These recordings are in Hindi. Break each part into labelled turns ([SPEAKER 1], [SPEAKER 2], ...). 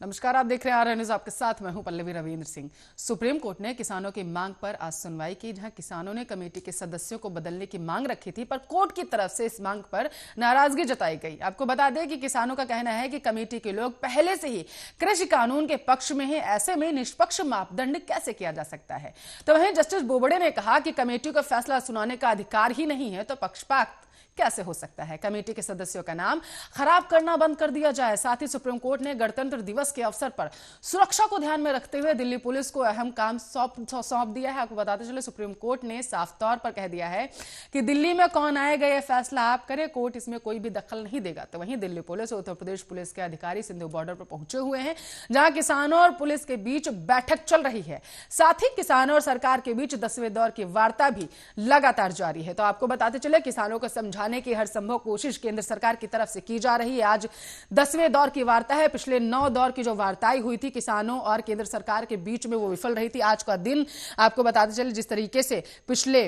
[SPEAKER 1] नमस्कार, आप देख रहे हैं आर न्यूज़। आपके साथ मैं हूं पल्लवी रविंद्र सिंह। सुप्रीम कोर्ट ने किसानों की मांग पर आज सुनवाई की, जहां किसानों ने कमेटी के सदस्यों को बदलने की मांग रखी थी, पर कोर्ट की तरफ से इस मांग पर नाराजगी जताई गई। आपको बता दें कि किसानों का कहना है कि कमेटी के लोग पहले से ही कृषि कानून के पक्ष में है, ऐसे में निष्पक्ष मापदंड कैसे किया जा सकता है। तो वहीं जस्टिस बोबड़े ने कहा कि कमेटी को फैसला सुनाने का अधिकार ही नहीं है, तो पक्षपात कैसे हो सकता है। कमेटी के सदस्यों का नाम खराब करना बंद कर दिया जाए। साथ ही सुप्रीम कोर्ट ने गणतंत्र दिवस के अवसर पर सुरक्षा को ध्यान में रखते हुए दिल्ली पुलिस को अहम काम सौंप दिया है। आपको बताते चले, सुप्रीम कोर्ट ने साफ तौर पर कह दिया है कि दिल्ली में कौन आएगा यह फैसला आप करें, कोर्ट इसमें कोई भी दखल नहीं देगा। तो वहीं दिल्ली पुलिस और उत्तर प्रदेश पुलिस के अधिकारी सिंधु बॉर्डर पर पहुंचे हुए हैं, जहां किसानों और पुलिस के बीच बैठक चल रही है। साथ ही किसानों और सरकार के बीच 10वें दौर की वार्ता भी लगातार जारी है। तो आपको बताते चले, किसानों को समझाने की हर संभव कोशिश केंद्र सरकार की तरफ से की जा रही है। आज 10वें दौर की वार्ता है। पिछले 9 दौर की जो वार्ताएं हुई थी किसानों और केंद्र सरकार के बीच में, वो विफल रही थी। आज का दिन आपको बताते चले, जिस तरीके से पिछले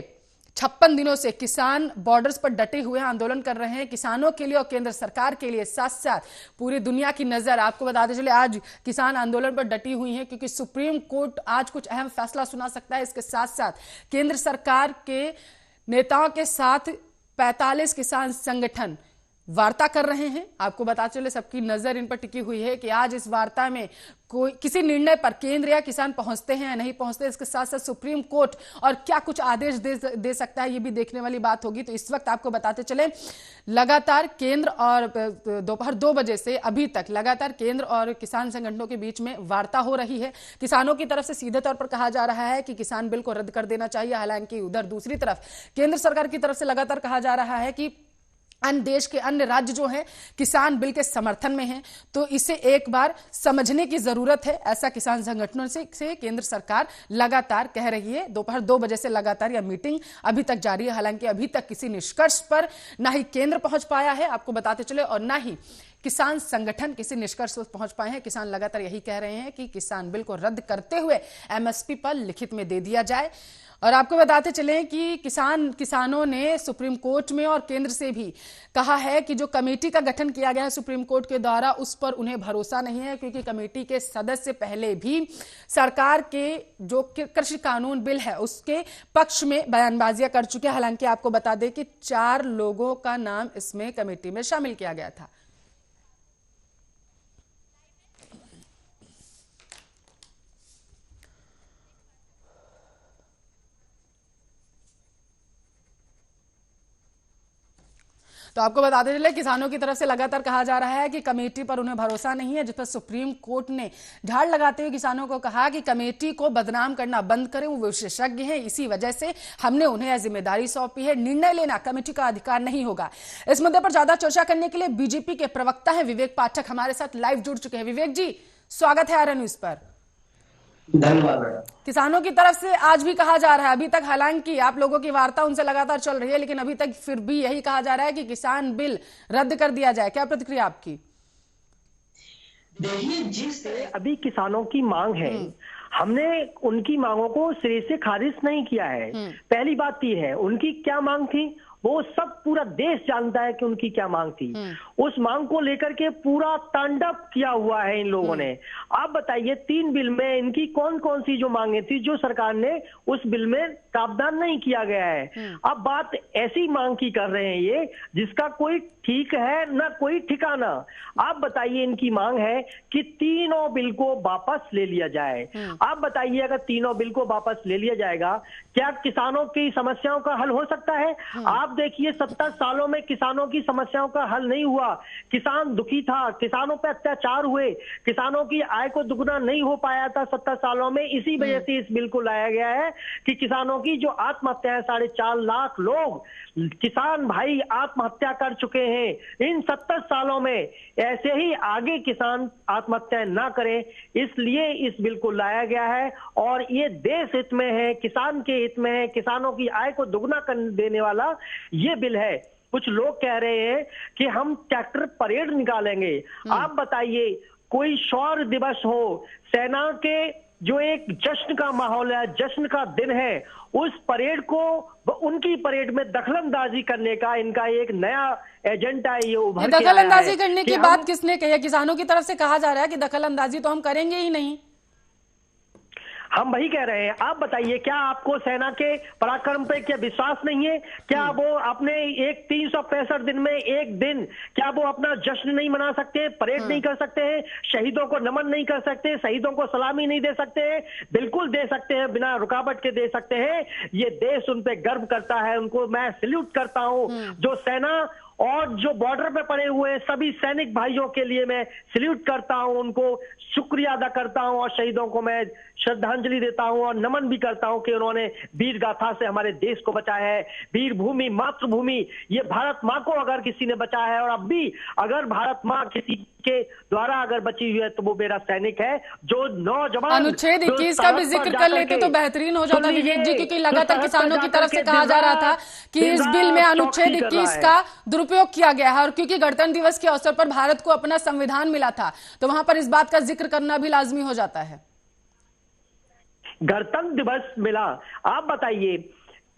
[SPEAKER 1] 56 दिनों से किसान बॉर्डर्स पर डटे हुए हैं, आंदोलन कर रहे हैं, किसानों के लिए और केंद्र सरकार के लिए, साथ साथ पूरी दुनिया की नजर आपको बताते चले आज किसान आंदोलन पर डटी हुई है, क्योंकि सुप्रीम कोर्ट आज कुछ अहम फैसला सुना सकता है। इसके साथ साथ केंद्र सरकार के नेताओं के साथ 45 किसान संगठन वार्ता कर रहे हैं। आपको बता चले, सबकी नजर इन पर टिकी हुई है कि आज इस वार्ता में कोई किसी निर्णय पर केंद्र या किसान पहुंचते हैं या नहीं पहुंचते। इसके साथ साथ सुप्रीम कोर्ट और क्या कुछ आदेश दे सकता है, ये भी देखने वाली बात होगी। तो इस वक्त आपको बताते चले, लगातार केंद्र और दोपहर 2 बजे से अभी तक लगातार केंद्र और किसान संगठनों के बीच में वार्ता हो रही है। किसानों की तरफ से सीधे तौर पर कहा जा रहा है कि किसान बिल को रद्द कर देना चाहिए, हालांकि उधर दूसरी तरफ केंद्र सरकार की तरफ से लगातार कहा जा रहा है कि अन्य देश के अन्य राज्य जो हैं किसान बिल के समर्थन में हैं, तो इसे एक बार समझने की जरूरत है। ऐसा किसान संगठनों से केंद्र सरकार लगातार कह रही है। दोपहर 2 बजे से लगातार यह मीटिंग अभी तक जारी है। हालांकि अभी तक किसी निष्कर्ष पर ना ही केंद्र पहुंच पाया है, आपको बताते चले, और ना ही किसान संगठन किसी निष्कर्ष पर पहुंच पाए हैं। किसान लगातार यही कह रहे हैं कि किसान बिल को रद्द करते हुए एमएसपी पर लिखित में दे दिया जाए। और आपको बताते चलें कि किसानों ने सुप्रीम कोर्ट में और केंद्र से भी कहा है कि जो कमेटी का गठन किया गया है सुप्रीम कोर्ट के द्वारा, उस पर उन्हें भरोसा नहीं है, क्योंकि कमेटी के सदस्य पहले भी सरकार के जो कृषि कानून बिल है उसके पक्ष में बयानबाजियां कर चुके हैं। हालांकि आपको बता दें कि 4 लोगों का नाम इसमें कमेटी में शामिल किया गया था। तो आपको बताते चले, किसानों की तरफ से लगातार कहा जा रहा है कि कमेटी पर उन्हें भरोसा नहीं है, जिस पर सुप्रीम कोर्ट ने झाड़ लगाते हुए किसानों को कहा कि कमेटी को बदनाम करना बंद करें, वो विशेषज्ञ हैं, इसी वजह से हमने उन्हें यह जिम्मेदारी सौंपी है। निर्णय लेना कमेटी का अधिकार नहीं होगा। इस मुद्दे पर ज्यादा चर्चा करने के लिए बीजेपी के प्रवक्ता है विवेक पाठक हमारे साथ लाइव जुड़ चुके हैं। विवेक जी, स्वागत है आर न्यूज़ पर।
[SPEAKER 2] धन्यवाद।
[SPEAKER 1] किसानों की तरफ से आज भी कहा जा रहा है, अभी तक हालांकि आप लोगों की वार्ता उनसे लगातार चल रही है, लेकिन अभी तक फिर भी यही कहा जा रहा है कि किसान बिल रद्द कर दिया जाए। क्या प्रतिक्रिया आपकी?
[SPEAKER 2] देखिए, जिस अभी किसानों की मांग है, हमने उनकी मांगों को सिरे से खारिज नहीं किया है। पहली बात यह है, उनकी क्या मांग थी वो सब पूरा देश जानता है कि उनकी क्या मांग थी। उस मांग को लेकर के पूरा तांडव किया हुआ है इन लोगों ने। आप बताइए, 3 बिल में इनकी कौन कौन सी जो मांगे थी जो सरकार ने उस बिल में प्रावधान नहीं किया गया है। अब बात ऐसी मांग की कर रहे हैं ये, जिसका कोई ठीक है ना कोई ठिकाना। आप बताइए, इनकी मांग है कि तीनों बिल को वापस ले लिया जाए। आप बताइए, अगर तीनों बिल को वापस ले लिया जाएगा, क्या किसानों की समस्याओं का हल हो सकता है? आप देखिए, 70 सालों में किसानों की समस्याओं का हल नहीं हुआ। किसान दुखी था, किसानों पे अत्याचार हुए, किसानों की आय को दुगना नहीं हो पाया था 70 सालों में। इसी वजह से इस बिल को लाया गया है कि किसानों की जो आत्महत्या है, 4.5 लाख लोग किसान भाई आत्महत्या कर चुके हैं इन 70 सालों में। ऐसे ही आगे किसान आत्महत्या ना करें, इसलिए इस बिल को लाया गया है। और ये देश हित में है, किसान के हित में है, किसानों की आय को दुगना कर देने वाला ये बिल है। कुछ लोग कह रहे हैं कि हम ट्रैक्टर परेड निकालेंगे। आप बताइए, कोई शौर्य दिवस हो, सेना के जो एक जश्न का माहौल है, जश्न का दिन है, उस परेड को, उनकी परेड में दखलंदाजी करने का इनका एक नया एजेंडा है। ये उभर के आया है।
[SPEAKER 1] दखलंदाजी करने की बात किसने कही है? किसानों की तरफ से कहा जा रहा है कि दखलंदाजी तो हम करेंगे ही नहीं।
[SPEAKER 2] हम वही कह रहे हैं। आप बताइए, क्या आपको सेना के पराक्रम पे क्या विश्वास नहीं है? क्या वो अपने एक 365 दिन में एक दिन क्या वो अपना जश्न नहीं मना सकते, परेड नहीं कर सकते हैं, शहीदों को नमन नहीं कर सकते, शहीदों को सलामी नहीं दे सकते हैं? बिल्कुल दे सकते हैं, बिना रुकावट के दे सकते हैं। ये देश उन पे गर्व करता है, उनको मैं सैल्यूट करता हूं। जो सेना और जो बॉर्डर पे पड़े हुए हैं सभी सैनिक भाइयों के लिए मैं सैल्यूट करता हूं, उनको शुक्रिया अदा करता हूं और शहीदों को मैं श्रद्धांजलि देता हूं और नमन भी करता हूं कि उन्होंने वीर गाथा से हमारे देश को बचाया है। वीर भूमि, मातृभूमि, ये भारत माँ को अगर किसी ने बचाया है और अब भी अगर भारत माँ किसी के द्वारा अगर बची हुई है तो वो मेरा सैनिक है। जो नौजवान
[SPEAKER 1] अनुच्छेद 21 का भी जिक्र कर लेते तो बेहतरीन हो जाता विवेक जी, क्योंकि लगातार किसानों की तरफ से कहा जा रहा था कि इस बिल में अनुच्छेद 21 का दुरुपयोग किया गया है और क्योंकि गणतंत्र दिवस के अवसर पर भारत को अपना संविधान मिला था तो वहां पर इस बात का जिक्र करना भी लाजमी हो जाता है।
[SPEAKER 2] गणतंत्र दिवस मिला, आप बताइए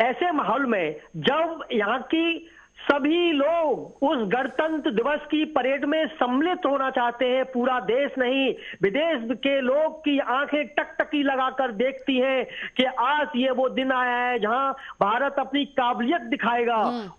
[SPEAKER 2] ऐसे माहौल में जब यहाँ की सभी लोग उस गणतंत्र दिवस की परेड में सम्मिलित होना चाहते हैं, पूरा देश नहीं विदेश के लोग की आंखें टकटकी लगाकर देखती हैं कि आज ये वो दिन आया है जहां भारत अपनी काबिलियत दिखाएगा।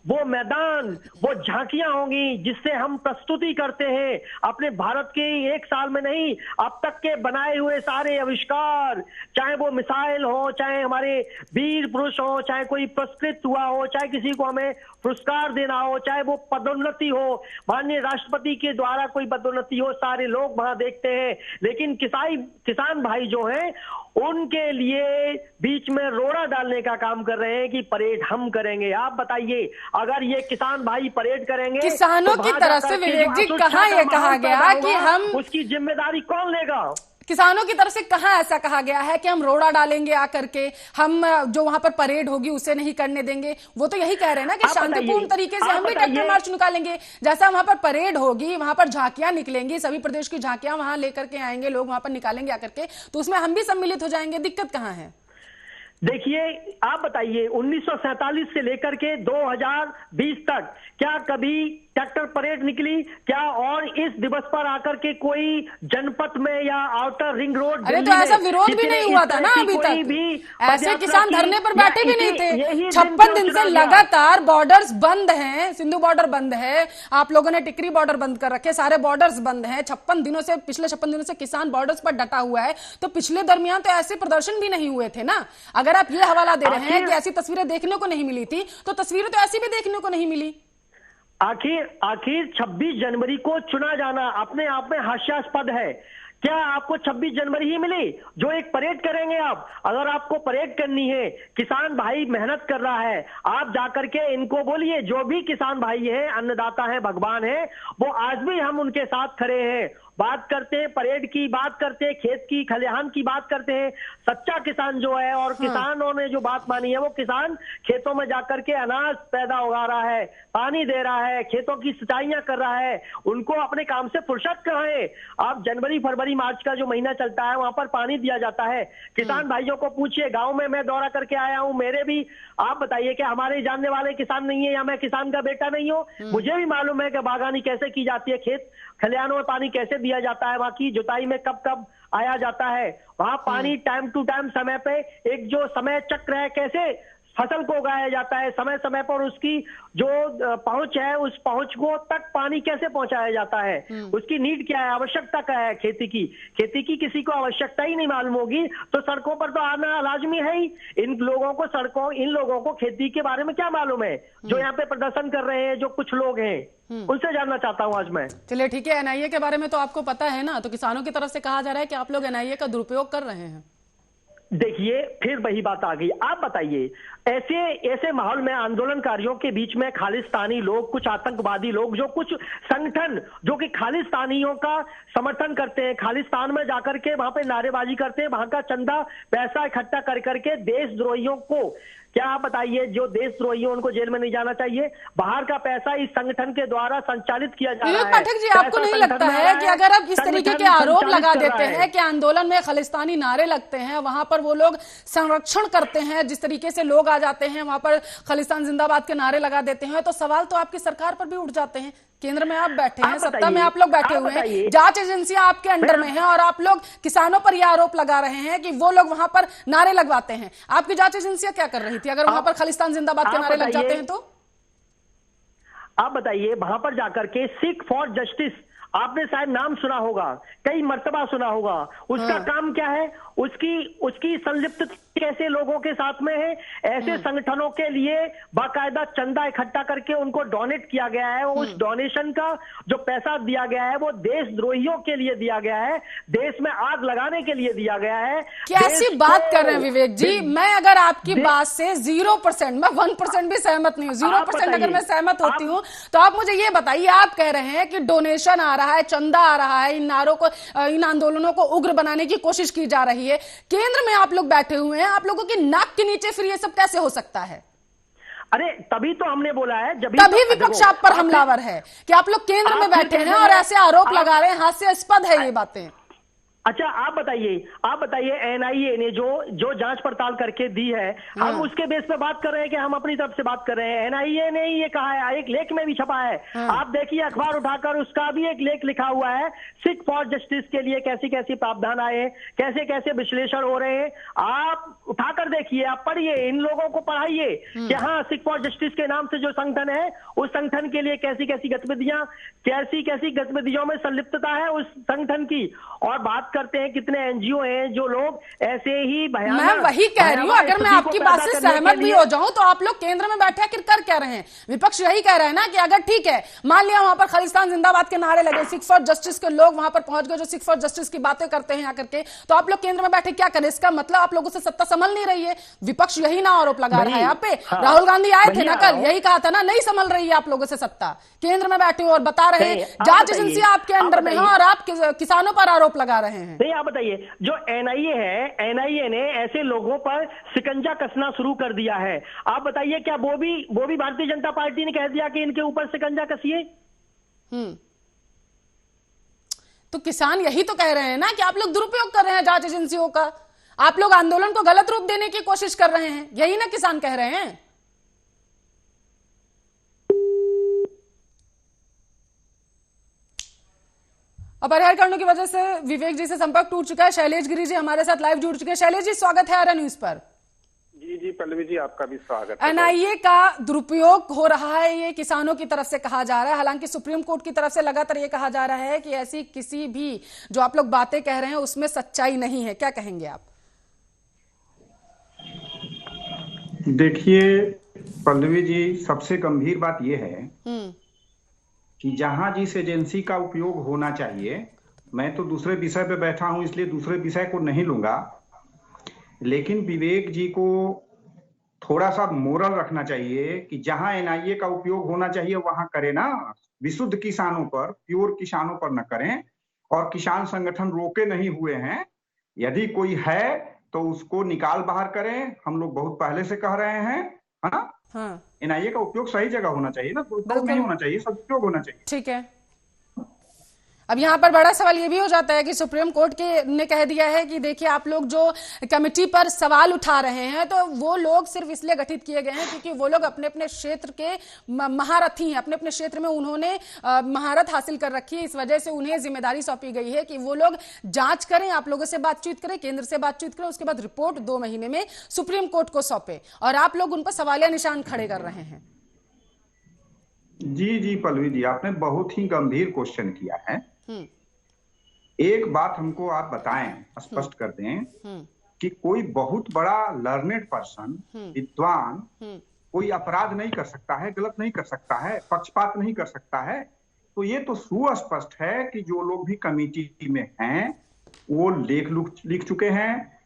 [SPEAKER 2] वो मैदान, वो झांकियां होंगी जिससे हम प्रस्तुति करते हैं अपने भारत के एक साल में नहीं, अब तक के बनाए हुए सारे आविष्कार, चाहे वो मिसाइल हो, चाहे हमारे वीर पुरुष हो, चाहे कोई पुरस्कृत हुआ हो, चाहे किसी को हमें पुरस्कार देना हो, चाहे वो पदोन्नति हो, माननीय राष्ट्रपति के द्वारा कोई पदोन्नति हो, सारे लोग वहां देखते हैं। लेकिन किसान भाई जो हैं उनके लिए बीच में रोड़ा डालने का काम कर रहे हैं कि परेड हम करेंगे। आप बताइए, अगर ये किसान भाई परेड करेंगे,
[SPEAKER 1] किसानों की तरफ से विवेक जी कहां ये कहा गया कि हम,
[SPEAKER 2] उसकी जिम्मेदारी कौन लेगा?
[SPEAKER 1] किसानों की तरफ से कहां ऐसा कहा गया है कि हम रोड़ा डालेंगे आकर के, हम जो वहां पर परेड होगी उसे नहीं करने देंगे? वो तो यही कह रहे हैं ना कि शांतिपूर्ण तरीके से हम भी ट्रैक्टर मार्च निकालेंगे, जैसा वहां पर परेड होगी वहां पर झांकियां निकलेंगी, सभी प्रदेश की झांकियां वहां लेकर के आएंगे लोग, वहां पर निकालेंगे आकर के, तो उसमें हम भी सम्मिलित हो जाएंगे। दिक्कत कहां है?
[SPEAKER 2] देखिए, आप बताइए 1947 से लेकर के 2020 तक क्या कभी ट्रैक्टर परेड निकली क्या? और इस दिवस पर आकर के कोई जनपद में या आउटर रिंग रोड,
[SPEAKER 1] अरे तो ऐसा विरोध भी नहीं हुआ था ना अभी तक, ऐसे किसान धरने पर बैठे भी नहीं थे। 56 दिन से लगातार बॉर्डर्स बंद हैं, सिंधु बॉर्डर बंद है, आप लोगों ने टिकरी बॉर्डर बंद कर रखे, सारे बॉर्डर्स बंद हैं। 56 दिनों से, पिछले 56 दिनों से किसान बॉर्डर्स पर डटा हुआ है, तो पिछले दरमियान तो ऐसे प्रदर्शन भी नहीं हुए थे ना। अगर आप ये हवाला दे रहे हैं कि ऐसी तस्वीरें देखने को नहीं मिली थी, तो तस्वीरें तो ऐसी भी देखने को नहीं मिली।
[SPEAKER 2] आखिर 26 जनवरी को चुना जाना अपने आप में हास्यास्पद है। क्या आपको 26 जनवरी ही मिली जो एक परेड करेंगे आप? अगर आपको परेड करनी है, किसान भाई मेहनत कर रहा है, आप जाकर के इनको बोलिए, जो भी किसान भाई है, अन्नदाता है, भगवान है, वो आज भी हम उनके साथ खड़े हैं। बात करते हैं परेड की, बात करते हैं खेत की, खलिहान की बात करते हैं। सच्चा किसान जो है और किसानों ने जो बात मानी है, वो किसान खेतों में जाकर के अनाज पैदा उगा रहा है, पानी दे रहा है, खेतों की सिंचाइयां कर रहा है। उनको अपने काम से फुर्सत कहाँ है? आप जनवरी, फरवरी, मार्च का जो महीना चलता है वहां पर पानी दिया जाता है। किसान भाइयों को पूछिए, गाँव में मैं दौरा करके आया हूँ, मेरे भी, आप बताइए कि हमारे जानने वाले किसान नहीं है या मैं किसान का बेटा नहीं हूँ? मुझे भी मालूम है कि बागवानी कैसे की जाती है, खेत खलिहानों में पानी कैसे दिया जाता है, वहां की जुताई में कब कब आया जाता है, वहां पानी टाइम टू टाइम समय पे, एक जो समय चक्र है, कैसे फसल को उगाया जाता है, समय समय पर उसकी जो पहुंच है, उस पहुंच को तक पानी कैसे पहुंचाया जाता है, उसकी नीड क्या है, आवश्यकता क्या है खेती की किसी को आवश्यकता ही नहीं मालूम होगी तो सड़कों पर तो आना लाजमी है ही। इन लोगों को खेती के बारे में क्या मालूम है जो यहाँ पे प्रदर्शन कर रहे हैं, जो कुछ लोग हैं, उनसे जानना चाहता हूं आज मैं।
[SPEAKER 1] चलिए ठीक है, एनआईए के बारे में तो आपको पता है ना, तो किसानों की तरफ से कहा जा रहा है कि आप लोग एनआईए का दुरुपयोग कर रहे हैं।
[SPEAKER 2] देखिए, फिर वही बात आ गई। आप बताइए, ऐसे माहौल में आंदोलनकारियों के बीच में खालिस्तानी लोग, कुछ आतंकवादी लोग, जो कुछ संगठन जो कि खालिस्तानियों का समर्थन करते हैं, खालिस्तान में जाकर के वहां पे नारेबाजी करते हैं, वहां का चंदा पैसा इकट्ठा कर करके देशद्रोहियों को क्या आप बताइए, जो देशद्रोही हैं उनको जेल में नहीं जाना चाहिए? बाहर का पैसा इस संगठन के द्वारा संचालित किया जा रहा
[SPEAKER 1] विवेक
[SPEAKER 2] है।
[SPEAKER 1] पाठक जी, आपको
[SPEAKER 2] पैसा
[SPEAKER 1] नहीं
[SPEAKER 2] संगठन
[SPEAKER 1] लगता
[SPEAKER 2] में आ
[SPEAKER 1] है
[SPEAKER 2] रहा
[SPEAKER 1] कि अगर आप इस तरीके के
[SPEAKER 2] संगठन
[SPEAKER 1] आरोप
[SPEAKER 2] संचालित
[SPEAKER 1] लगा
[SPEAKER 2] कर
[SPEAKER 1] देते
[SPEAKER 2] रहा है।
[SPEAKER 1] हैं कि आंदोलन में खालिस्तानी नारे लगते हैं, वहां पर वो लोग संरक्षण करते हैं, जिस तरीके से लोग आ जाते हैं वहां पर खालिस्तान जिंदाबाद के नारे लगा देते हैं, तो सवाल तो आपकी सरकार पर भी उठ जाते हैं। केंद्र में आप बैठे हैं, सत्ता में आप लोग बैठे हुए हैं, जांच एजेंसियां आपके अंडर में हैं, और आप लोग किसानों पर यह आरोप लगा रहे हैं कि वो लोग वहां पर नारे लगवाते हैं। आपकी जांच एजेंसियां क्या कर रही थी अगर वहां पर खालिस्तान जिंदाबाद के नारे लग जाते हैं तो?
[SPEAKER 2] आप बताइए, वहां पर जाकर के सिख फॉर जस्टिस, आपने शायद नाम सुना होगा, कई मर्तबा सुना होगा। उसका काम क्या है? उसकी संलिप्तता कैसे लोगों के साथ में है? ऐसे संगठनों के लिए बाकायदा चंदा इकट्ठा करके उनको डोनेट किया गया है। उस डोनेशन का जो पैसा दिया गया है वो देशद्रोहियों के लिए दिया गया है, देश में आग लगाने के लिए दिया गया है।
[SPEAKER 1] कैसी बात कर रहे हैं विवेक जी? मैं अगर आपकी बात से 0%, मैं 1% भी सहमत नहीं हूं, 0% अगर मैं सहमत होती हूं, तो आप मुझे ये बताइए, आप कह रहे हैं कि डोनेशन आ रहा है, चंदा आ रहा है, इन नारों को, इन आंदोलनों को उग्र बनाने की कोशिश की जा रही है, केंद्र में आप लोग बैठे हुए हैं, आप लोगों की नाक के नीचे फिर ये सब कैसे हो सकता है?
[SPEAKER 2] अरे तभी तो हमने बोला है,
[SPEAKER 1] तभी विपक्ष आप पर हमलावर है कि आप लोग केंद्र में बैठे हैं और ऐसे आरोप लगा रहे हैं। हास्यास्पद है ये बातें।
[SPEAKER 2] अच्छा, आप बताइए एनआईए ने जो जांच पड़ताल करके दी है, हम उसके बेस पे बात कर रहे हैं कि हम अपनी तरफ से बात कर रहे हैं? एनआईए ने ही ये कहा है, एक लेख में भी छपा है। आप देखिए अखबार उठाकर, उसका भी एक लेख लिखा हुआ है, सिख फॉर जस्टिस के लिए कैसी कैसी प्रावधान आए, कैसे कैसे विश्लेषण हो रहे हैं। आप उठाकर देखिए, आप पढ़िए, इन लोगों को पढ़ाइए कि हाँ, सिख फॉर जस्टिस के नाम से जो संगठन है, उस संगठन के लिए कैसी कैसी गतिविधियों में संलिप्तता है उस संगठन की। और बात करते हैं कितने एनजीओ हैं जो लोग ऐसे ही भयानक,
[SPEAKER 1] मैं वही कह रही हूँ, अगर मैं आपकी बात से सहमत भी हो जाऊं तो आप लोग केंद्र में बैठे आखिर कर क्या रहे हैं? विपक्ष यही कह रहा है ना कि अगर ठीक है, मान लिया वहां पर खालिस्तान जिंदाबाद के नारे लगे, सिख फॉर जस्टिस के लोग वहां पर पहुंच गए जो सिख फॉर जस्टिस की बातें करते हैं आकर के, तो आप लोग केंद्र में बैठे क्या करें? इसका मतलब आप लोगों से सत्ता संभल नहीं रही है। विपक्ष यही ना आरोप लगा रहा है आप पे। राहुल गांधी आए थे ना कल, यही कहा था ना, नहीं संभल रही है आप लोगों से सत्ता, केंद्र में बैठे हो और बता रहे हैं जांच एजेंसियां आपके अंडर में है और आप किसानों पर आरोप लगा रहे हैं।
[SPEAKER 2] नहीं, आप बताइए, जो एनआईए है, एनआईए ने ऐसे लोगों पर शिकंजा कसना शुरू कर दिया है। आप बताइए, क्या वो भी भारतीय जनता पार्टी ने कह दिया कि इनके ऊपर शिकंजा कसिए?
[SPEAKER 1] तो किसान यही तो कह रहे हैं ना कि आप लोग दुरुपयोग कर रहे हैं जांच एजेंसियों का, आप लोग आंदोलन को गलत रूप देने की कोशिश कर रहे हैं, यही ना किसान कह रहे हैं। अपरिहार्य कारणों की वजह से विवेक जी से संपर्क टूट चुका है। शैलेश गिरी जी हमारे साथ लाइव जुड़ चुके हैं। शैलेश जी, स्वागत है आर्या न्यूज पर।
[SPEAKER 3] जी पल्लवी जी, आपका भी स्वागत है।
[SPEAKER 1] एनआईए का दुरुपयोग हो रहा है, ये किसानों की तरफ से कहा जा रहा है। हालांकि सुप्रीम कोर्ट की तरफ से लगातार ये कहा जा रहा है कि ऐसी किसी भी जो आप लोग बातें कह रहे हैं उसमें सच्चाई नहीं है। क्या कहेंगे आप?
[SPEAKER 4] देखिए पल्लवी जी, सबसे गंभीर बात यह है कि जहां जिस एजेंसी का उपयोग होना चाहिए, मैं तो दूसरे विषय पे बैठा हूं इसलिए दूसरे विषय को नहीं लूंगा, लेकिन विवेक जी को थोड़ा सा मोरल रखना चाहिए कि जहां एनआईए का उपयोग होना चाहिए वहां करें ना, विशुद्ध किसानों पर, प्योर किसानों पर न करें। और किसान संगठन रोके नहीं हुए हैं, यदि कोई है तो उसको निकाल बाहर करें। हम लोग बहुत पहले से कह रहे हैं, है ना? हाँ। एनआईए का उपयोग सही जगह होना चाहिए ना, दुरुपयोग नहीं होना चाहिए, सदुपयोग होना चाहिए।
[SPEAKER 1] ठीक है। अब यहाँ पर बड़ा सवाल ये भी हो जाता है कि सुप्रीम कोर्ट ने कह दिया है कि देखिए, आप लोग जो कमेटी पर सवाल उठा रहे हैं तो वो लोग सिर्फ इसलिए गठित किए गए हैं क्योंकि वो लोग अपने अपने क्षेत्र के महारथी हैं, अपने अपने क्षेत्र में उन्होंने महारत हासिल कर रखी है। इस वजह से उन्हें जिम्मेदारी सौंपी गई है कि वो लोग जांच करें, आप लोगों से बातचीत करें, केंद्र से बातचीत करें, उसके बाद रिपोर्ट 2 महीने में सुप्रीम कोर्ट को सौंपे, और आप लोग उन पर सवालिया निशान खड़े कर रहे हैं।
[SPEAKER 4] जी पल्लवी जी, आपने बहुत ही गंभीर क्वेश्चन किया है। एक बात हमको आप बताएं, स्पष्ट कर दें कि कोई बहुत बड़ा लर्नेड पर्सन, विद्वान, कोई अपराध नहीं कर सकता है, गलत नहीं कर सकता है, पक्षपात नहीं कर सकता है। तो ये तो सुस्पष्ट है कि जो लोग भी कमेटी में हैं वो लेख लिख चुके हैं,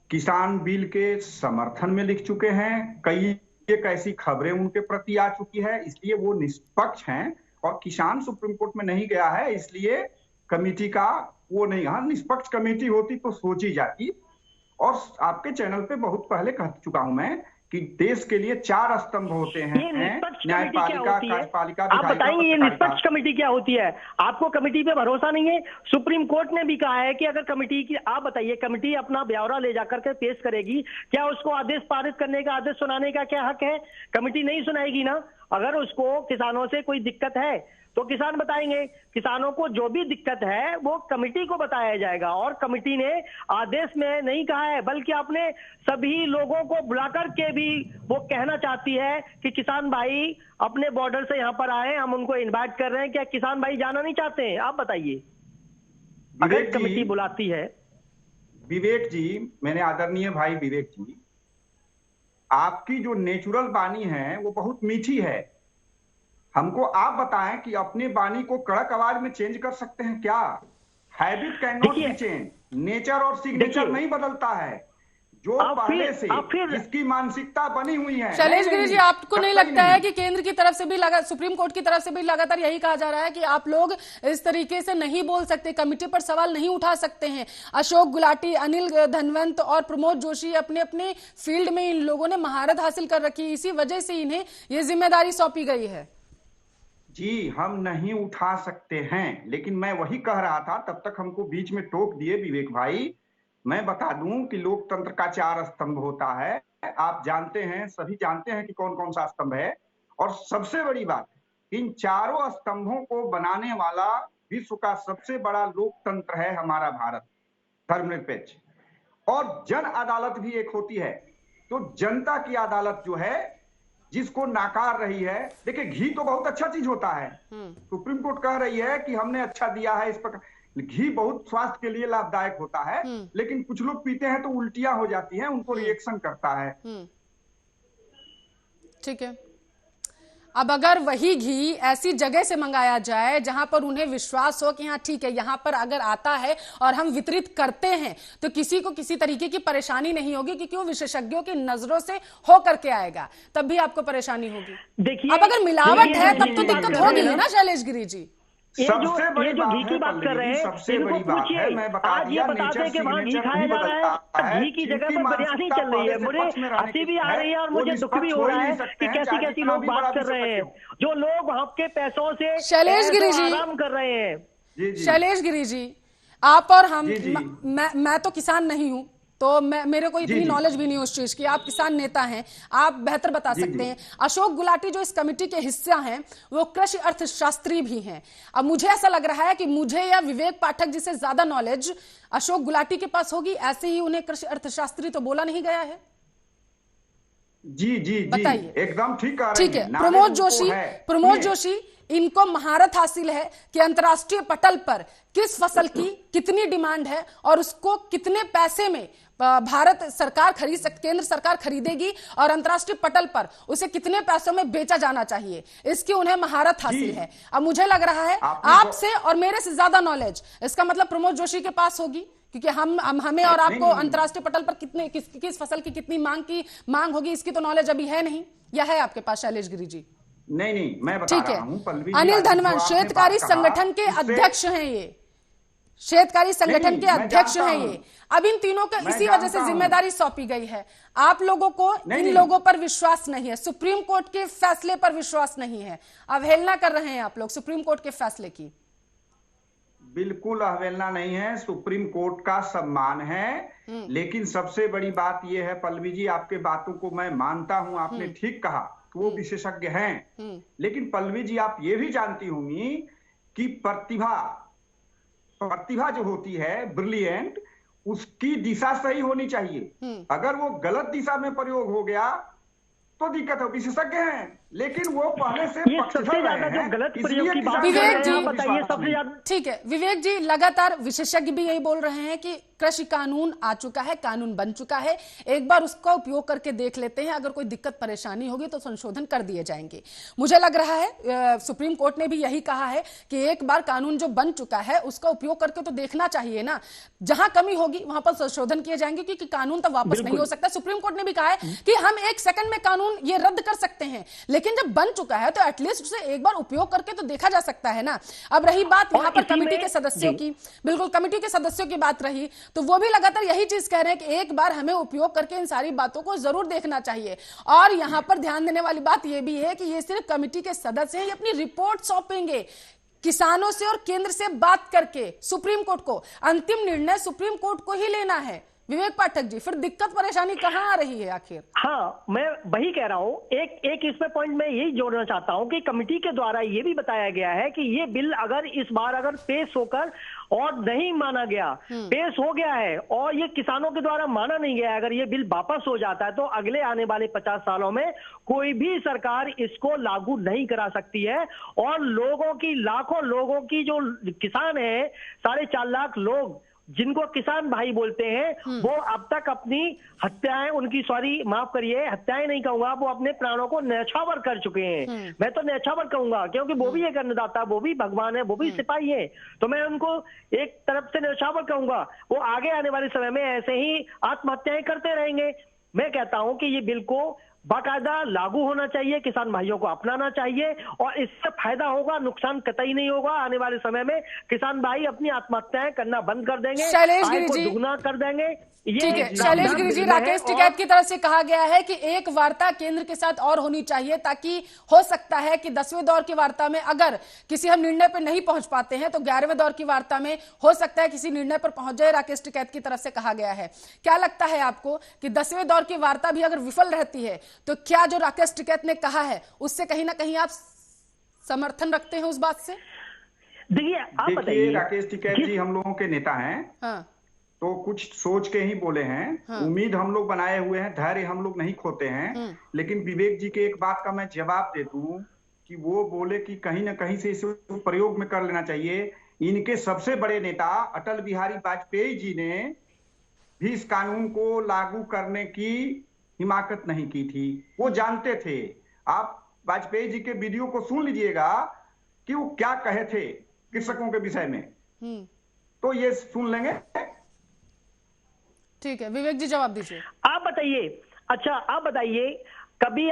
[SPEAKER 4] किसान बिल के समर्थन में लिख चुके हैं, कई एक ऐसी खबरें उनके प्रति आ चुकी है, इसलिए वो निष्पक्ष हैं। और किसान सुप्रीम कोर्ट में नहीं गया है इसलिए कमेटी का वो नहीं, हाँ, निष्पक्ष कमेटी होती तो सोची जाती। और आपके चैनल पे बहुत पहले कह चुका हूं मैं कि देश के लिए 4 स्तंभ होते हैं,
[SPEAKER 2] ये निष्पक्ष कमेटी क्या
[SPEAKER 4] न्यायपालिका,
[SPEAKER 2] होती है?
[SPEAKER 4] कार्यपालिका,
[SPEAKER 2] आप
[SPEAKER 4] विधायिका,
[SPEAKER 2] बताएंगे ये
[SPEAKER 4] पत्रकारिता।
[SPEAKER 2] निष्पक्ष कमेटी क्या होती है? आपको कमेटी पे भरोसा नहीं है? सुप्रीम कोर्ट ने भी कहा है कि अगर कमेटी की, आप बताइए, कमेटी अपना ब्यौरा ले जाकर के पेश करेगी, क्या उसको आदेश पारित करने का, आदेश सुनाने का क्या हक है? कमेटी नहीं सुनाएगी ना। अगर उसको किसानों से कोई दिक्कत है तो किसान बताएंगे, किसानों को जो भी दिक्कत है वो कमेटी को बताया जाएगा। और कमेटी ने आदेश में नहीं कहा है, बल्कि आपने सभी लोगों को बुलाकर के भी वो कहना चाहती है कि किसान भाई अपने बॉर्डर से यहाँ पर आए, हम उनको इनवाइट कर रहे हैं। क्या किसान भाई जाना नहीं चाहते हैं? आप बताइए। अगर
[SPEAKER 4] विवेक
[SPEAKER 2] कमेटी
[SPEAKER 4] जी,
[SPEAKER 2] बुलाती है।
[SPEAKER 4] विवेक जी, मेरे आदरणीय भाई विवेक जी, आपकी जो नेचुरल वाणी है वो बहुत मीठी है। हमको आप बताएं कि अपने वाणी को कड़क आवाज में चेंज कर सकते हैं क्या? Habit can not be change, nature और सिग्नेचर नहीं बदलता है। जो पहले से जिसकी मानसिकता बनी हुई है।
[SPEAKER 1] शैलेश गिरी जी, आपको नहीं लगता है कि केंद्र की तरफ से भी सुप्रीम कोर्ट की तरफ से भी लगातार यही कहा जा रहा है कि आप लोग इस तरीके से नहीं बोल सकते, कमेटी पर सवाल नहीं उठा सकते हैं? अशोक गुलाटी, अनिल धनवंत और प्रमोद जोशी अपने अपने फील्ड में इन लोगों ने महारत हासिल कर रखी है, इसी वजह से इन्हें ये जिम्मेदारी सौंपी गई है।
[SPEAKER 4] जी, हम नहीं उठा सकते हैं, लेकिन मैं वही कह रहा था, तब तक हमको बीच में टोक दिए विवेक भाई। मैं बता दूं कि लोकतंत्र का 4 स्तंभ होता है। आप जानते हैं, सभी जानते हैं कि कौन कौन सा स्तंभ है। और सबसे बड़ी बात, इन चारों स्तंभों को बनाने वाला विश्व का सबसे बड़ा लोकतंत्र है हमारा भारत, धर्मनिरपेक्ष। और जन अदालत भी एक होती है। तो जनता की अदालत जो है, जिसको नाकार रही है, देखिए घी तो बहुत अच्छा चीज होता है। सुप्रीम कोर्ट कह रही है कि हमने अच्छा दिया है, इस पर घी बहुत स्वास्थ्य के लिए लाभदायक होता है, लेकिन कुछ लोग पीते हैं तो उल्टियां हो जाती हैं, उनको रिएक्शन करता है।
[SPEAKER 1] ठीक है, अब अगर वही घी ऐसी जगह से मंगाया जाए जहां पर उन्हें विश्वास हो कि हाँ ठीक है, यहां पर अगर आता है और हम वितरित करते हैं तो किसी को किसी तरीके की परेशानी नहीं होगी, क्योंकि वो विशेषज्ञों की नजरों से हो करके आएगा, तब भी आपको परेशानी होगी।
[SPEAKER 2] देखिए,
[SPEAKER 1] अब अगर मिलावट है तब तो दिक्कत होगी ही ना शैलेश गिरी जी।
[SPEAKER 2] ये जो घी की बात कर रहे हैं, इनको पूछिए। आज ये बताते हैं कि वहाँ घी खाया जा रहा है, घी की जगह पर बिरयानी चल रही है। मुझे हंसी भी आ रही है और मुझे दुख भी हो रहा है कि कैसी कैसी लोग बात कर रहे हैं, जो लोग आपके पैसों से
[SPEAKER 1] शैलेश गिरी जी
[SPEAKER 2] आराम कर रहे हैं।
[SPEAKER 1] शैलेश गिरी जी, आप और हम, मैं तो किसान नहीं हूं, तो मेरे को इतनी नॉलेज भी नहीं उस चीज की। आप किसान नेता हैं, आप बेहतर बता सकते हैं। अशोक गुलाटी जो इस कमेटी के हिस्सा हैं, वो कृषि अर्थशास्त्री भी हैं। अब मुझे ऐसा लग रहा है कि मुझे या विवेक पाठक जिसे ज्यादा नॉलेज अशोक गुलाटी के पास होगी, ऐसे ही उन्हें कृषि अर्थशास्त्री तो बोला नहीं गया है।
[SPEAKER 4] जी जी
[SPEAKER 1] बताइए,
[SPEAKER 4] एकदम ठीक कह रहे हैं।
[SPEAKER 1] ठीक है, प्रमोद जोशी, इनको महारत हासिल है कि अंतर्राष्ट्रीय पटल पर किस फसल की कितनी डिमांड है और उसको कितने पैसे में भारत सरकार केंद्र सरकार खरीदेगी और अंतर्राष्ट्रीय पटल पर उसे कितने पैसों में बेचा जाना चाहिए, इसकी उन्हें महारत हासिल है। अब मुझे लग रहा है आपसे और मेरे से ज्यादा नॉलेज इसका मतलब प्रमोद जोशी के पास होगी, क्योंकि हमें और आपको अंतर्राष्ट्रीय पटल पर किस फसल की कितनी मांग होगी इसकी तो नॉलेज अभी है नहीं, या है आपके पास शैलेश गिरी जी?
[SPEAKER 4] नहीं, मैं बता रहा हूं पल्लवी।
[SPEAKER 1] अनिल धनवंत शेतकारी संगठन के अध्यक्ष हैं, ये शेतकारी संगठन के अध्यक्ष हैं ये। अब इन तीनों को इसी वजह से जिम्मेदारी सौंपी गई है। आप लोगों को इन लोगों पर विश्वास नहीं है, सुप्रीम कोर्ट के फैसले पर विश्वास नहीं है, अवहेलना कर रहे हैं आप लोग सुप्रीम कोर्ट के फैसले की।
[SPEAKER 4] बिल्कुल अवहेलना नहीं है, सुप्रीम कोर्ट का सम्मान है। लेकिन सबसे बड़ी बात यह है पल्लवी जी, आपके बातों को मैं मानता हूं, आपने ठीक कहा कि वो विशेषज्ञ हैं। लेकिन पल्लवी जी, आप ये भी जानती होंगी कि प्रतिभा जो होती है, ब्रिलियंट, उसकी दिशा सही होनी चाहिए। अगर वो गलत दिशा में प्रयोग हो गया तो दिक्कत है। विशेषज्ञ हैं, लेकिन वो पहले से
[SPEAKER 2] सबसे ज्यादा जो गलत प्रयोग की बात
[SPEAKER 1] विवेक जी
[SPEAKER 2] बताइए सबसे ज्यादा।
[SPEAKER 1] ठीक है विवेक जी, लगातार विशेषज्ञ भी यही बोल रहे हैं कि कृषि कानून आ चुका है, कानून बन चुका है, एक बार उसका उपयोग करके देख लेते हैं, अगर कोई दिक्कत परेशानी होगी तो संशोधन कर दिए जाएंगे। मुझे लग रहा है सुप्रीम कोर्ट ने भी यही कहा है कि एक बार कानून जो बन चुका है उसका उपयोग करके तो देखना चाहिए ना, जहां कमी होगी वहां पर संशोधन किए जाएंगे, क्योंकि कानून तो वापस नहीं हो सकता। सुप्रीम कोर्ट ने भी कहा है कि हम 1 सेकंड में कानून कानून ये रद्द कर सकते हैं, लेकिन जब बन चुका है तो एटलीस्ट उसे एक बार उपयोग करके तो देखा जा सकता है ना। अब रही बात यहाँ पर कमेटी के सदस्यों की, बिल्कुल कमेटी के सदस्यों की बात रही, तो वो भी लगातार यही चीज कह रहे हैं कि एक बार हमें उपयोग करके इन सारी बातों को जरूर देखना चाहिए। और यहां पर ध्यान देने वाली बात यह भी है कि ये सिर्फ कमेटी के सदस्य हैं, ये अपनी रिपोर्ट सौंपेंगे किसानों से और केंद्र से बात करके सुप्रीम कोर्ट को। अंतिम निर्णय सुप्रीम कोर्ट को ही लेना है। विवेक पाठक जी, फिर दिक्कत परेशानी कहां आ रही है आखिर?
[SPEAKER 2] हाँ, मैं वही कह रहा हूं। एक इसमें पॉइंट मैं यही जोड़ना चाहता हूं कि कमेटी के द्वारा ये भी बताया गया है कि ये बिल अगर इस बार अगर पेश होकर और नहीं माना गया, पेश हो गया है और ये किसानों के द्वारा माना नहीं गया, अगर ये बिल वापस हो जाता है तो अगले आने वाले 50 सालों में कोई भी सरकार इसको लागू नहीं करा सकती है। और लोगों की, लाखों लोगों की, जो किसान है 4.5 लाख लोग जिनको किसान भाई बोलते हैं, वो अब तक अपनी हत्याएं, उनकी माफ करिए, हत्याएं नहीं कहूंगा, वो अपने प्राणों को न्यौछावर कर चुके हैं। मैं तो न्यौछावर कहूंगा, क्योंकि वो भी एक अन्नदाता, वो भी भगवान है, वो भी सिपाही है, तो मैं उनको एक तरफ से न्यौछावर कहूंगा। वो आगे आने वाले समय में ऐसे ही आत्महत्याएं करते रहेंगे। मैं कहता हूं कि ये बिल को बाकायदा लागू होना चाहिए, किसान भाइयों को अपनाना चाहिए और इससे फायदा होगा, नुकसान कतई नहीं होगा। आने वाले समय में किसान भाई अपनी आत्महत्याएं करना बंद कर देंगे,
[SPEAKER 1] शैलेश
[SPEAKER 2] आय
[SPEAKER 1] गिरी
[SPEAKER 2] को
[SPEAKER 1] जी,
[SPEAKER 2] दुगना कर देंगे।
[SPEAKER 1] ठीक है शैलेश गिरी जी, राकेश टिकैत की तरफ से कहा गया है कि एक वार्ता केंद्र के साथ और होनी चाहिए, ताकि हो सकता है कि 10वें दौर की वार्ता में अगर किसी हम निर्णय पर नहीं पहुंच पाते हैं तो 11वें दौर की वार्ता में हो सकता है किसी निर्णय पर पहुंच जाए। राकेश टिकैत की तरफ से कहा गया है। क्या लगता है आपको कि 10वें दौर की वार्ता भी अगर विफल रहती है तो क्या जो राकेश टिकैत ने कहा है उससे कहीं ना कहीं आप समर्थन रखते हैं उस बात से?
[SPEAKER 2] देखिए, आप बताइए,
[SPEAKER 4] राकेश टिकैत जी हम लोगों के नेता हैं।
[SPEAKER 1] हाँ।
[SPEAKER 4] तो कुछ सोच के ही बोले हैं। हाँ। उम्मीद हम लोग बनाए हुए हैं, धैर्य हम लोग नहीं खोते हैं। लेकिन विवेक जी के एक बात का मैं जवाब दे दूं कि वो बोले कि कहीं ना कहीं से इसे प्रयोग में कर लेना चाहिए। इनके सबसे बड़े नेता अटल बिहारी वाजपेयी जी ने भी इस कानून को लागू करने की हिमाकत नहीं की थी। वो जानते थे। आप वाजपेयी जी के वीडियो को सुन लीजिएगा कि वो क्या कहे थे कृषकों के विषय में, तो ये सुन लेंगे।
[SPEAKER 1] ठीक है, विवेक जी जवाब दीजिए।
[SPEAKER 2] आप बताइए। अच्छा, आप बताइए, कभी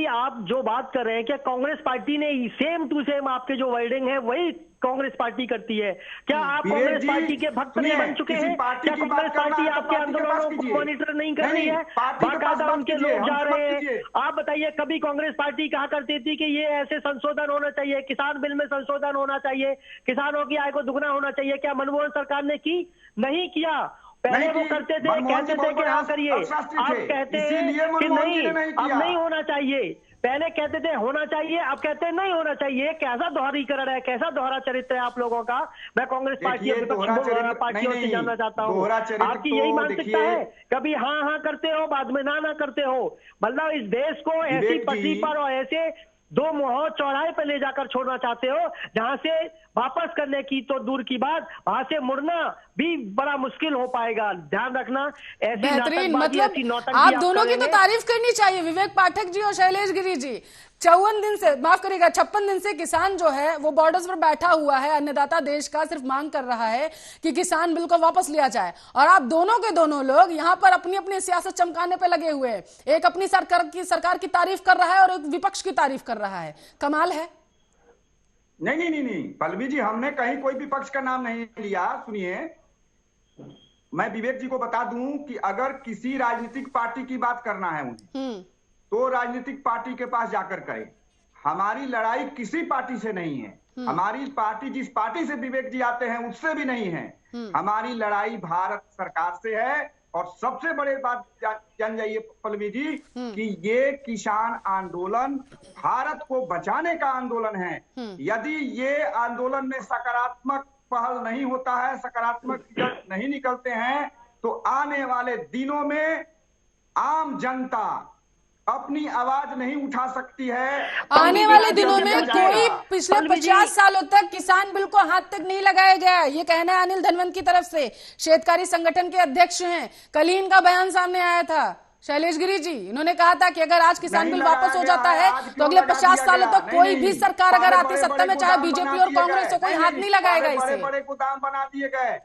[SPEAKER 2] आप जो बात कर रहे हैं, क्या कांग्रेस पार्टी ने सेम टू सेम आपके जो वर्डिंग है वही कांग्रेस पार्टी करती है? क्या आप कांग्रेस पार्टी के भक्त नहीं बन चुके हैं? क्या कांग्रेस पार्टी आपके आंदोलनों को मॉनिटर नहीं कर रही है? बाकायदा उनके लोग जा रहे हैं। आप बताइए, कभी कांग्रेस पार्टी कहा करती थी कि ये ऐसे संशोधन होना चाहिए, किसान बिल में संशोधन होना चाहिए, किसानों की आय को दुगना होना चाहिए? क्या मनमोहन सरकार ने की? नहीं किया। पहले वो करते थे, कहते थे कि हाँ करिए, आप कहते हैं कि नहीं, अब नहीं होना चाहिए। पहले कहते थे होना चाहिए, अब कहते हैं नहीं होना चाहिए। कैसा दोहरीकरण है, कैसा दोहरा चरित्र है आप लोगों का? मैं कांग्रेस पार्टी पार्टियों से जानना चाहता हूँ, आपकी यही मानसिकता है? कभी हाँ हाँ करते हो, बाद में ना करते हो। मतलब इस देश को ऐसी पटरी पर और ऐसे दो मुहां चौराहे पर ले जाकर छोड़ना चाहते हो जहां से वापस करने की तो दूर की बात, वहां से मुड़ना भी बड़ा मुश्किल हो पाएगा। ध्यान रखना, ऐसी
[SPEAKER 1] बेहतरीन, मतलब आप दोनों की तो तारीफ करनी चाहिए, विवेक पाठक जी और शैलेश गिरी जी। 54 दिन से, माफ करिएगा 56 दिन से किसान जो है वो बॉर्डर्स पर बैठा हुआ है। अन्नदाता देश का सिर्फ मांग कर रहा है कि किसान बिल को वापस लिया जाए, और आप दोनों के दोनों लोग यहाँ पर अपनी अपनी सियासत चमकाने पे लगे हुए हैं। एक अपनी सरकार की तारीफ कर रहा है और एक विपक्ष की तारीफ कर रहा है। कमाल है।
[SPEAKER 4] नहीं पल्लवी जी, हमने कहीं कोई विपक्ष का नाम नहीं लिया। सुनिए, मैं विवेक जी को बता दूं कि अगर किसी राजनीतिक पार्टी की बात करना है उन्हें तो राजनीतिक पार्टी के पास जाकर करें। हमारी लड़ाई किसी पार्टी से नहीं है। हमारी पार्टी, जिस पार्टी से विवेक जी आते हैं उससे भी नहीं है। हमारी लड़ाई भारत सरकार से है। और सबसे बड़ी बात जान जाइए पल्लवी जी कि ये किसान आंदोलन भारत को बचाने का आंदोलन है। यदि ये आंदोलन में सकारात्मक पहल नहीं होता है, सकारात्मक रिजल्ट नहीं निकलते हैं, तो आने वाले दिनों में आम जनता अपनी आवाज नहीं उठा सकती है।
[SPEAKER 1] आने वाले दिनों में कोई पिछले 50 सालों तक किसान बिल को हाथ तक नहीं लगाया गया, ये कहना है अनिल धनवंत की तरफ से। शेतकारी संगठन के अध्यक्ष हैं, कल ही इनका बयान सामने आया था। शैलेश गिरी जी, इन्होंने कहा था कि अगर आज किसान बिल वापस हो जाता है तो अगले 50 सालों तक कोई भी सरकार अगर आती सत्ता में, चाहे बीजेपी और कांग्रेस हो, कोई हाथ नहीं लगाएगा इसे।
[SPEAKER 4] बड़े गोदाम बना दिए गए,